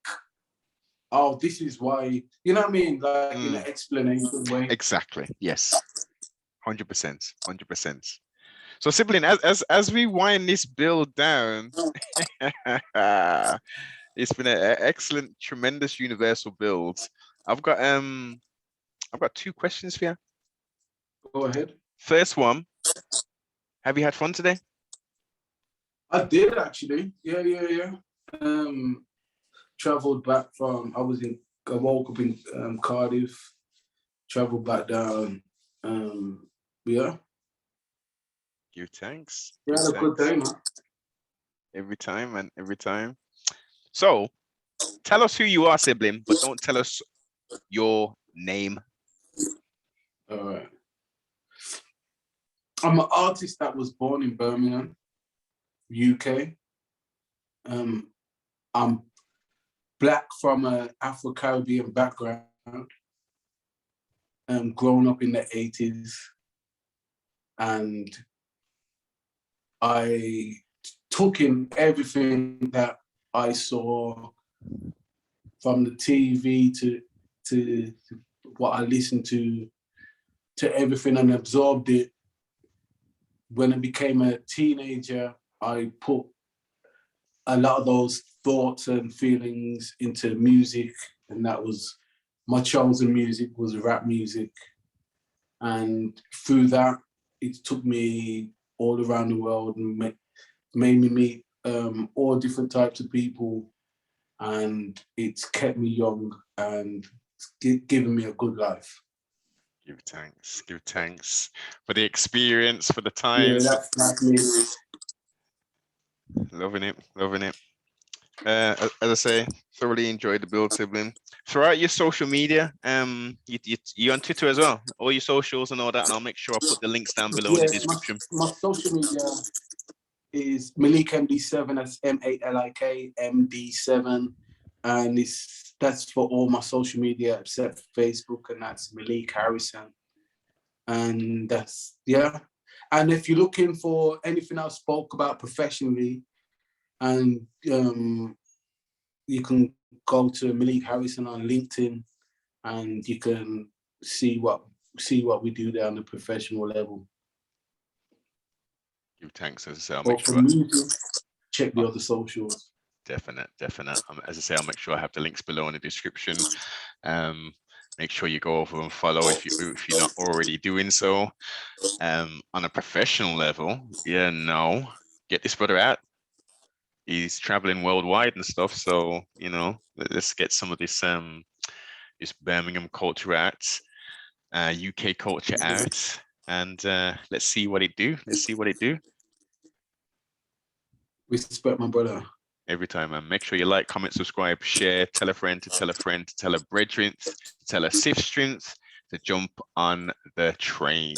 oh, this is why. You know what I mean? Like, in an explanation way. Exactly. Yes. 100%. 100%. So, sibling, as we wind this build down, it's been an excellent, tremendous universal build. I've got 2 questions for you. Go ahead. First one, have you had fun today? I did, actually. Yeah. Traveled back from, I woke up in Cardiff, traveled back down. Yeah. Give thanks. Yeah, had a good day, man. Every time, man. Every time. So, tell us who you are, sibling, but don't tell us your name. All right. I'm an artist that was born in Birmingham, UK. I'm Black from an Afro-Caribbean background. Grown up in the 80s. And I took in everything that I saw, from the TV to what I listened to everything, and absorbed it. When I became a teenager, I put a lot of those thoughts and feelings into music, and that was my chosen music, was rap music. And through that, it took me all around the world and made me meet all different types of people, and it's kept me young and given me a good life. Give thanks for the experience, for the times. Yeah, that's me. Loving it. As I say, thoroughly enjoyed the build, sibling. Throughout your social media, you on Twitter as well, all your socials and all that, and I'll make sure I put the links down below in the description. My social media is Malik MD7. That's MALIK MD7, and that's for all my social media except Facebook, and that's Malik Harrison. And that's, yeah. And if you're looking for anything I spoke about professionally, and you can go to Malik Harrison on LinkedIn, and you can see what we do there on the professional level. Give thanks, as I say, I'll make sure. Music, check the other socials. Definite. As I say, I'll make sure I have the links below in the description. Make sure you go over and follow if you're not already doing so. On a professional level, get this brother out. he's traveling worldwide and stuff. So, you know, let's get some of this Birmingham culture out, UK culture out, and let's see what it do. Let's see what it do. Respect, my brother. Every time, man. Make sure you like, comment, subscribe, share, tell a friend to tell a friend to tell a brethren to tell a sisterins to jump on the train.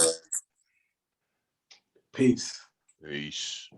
Peace. Peace.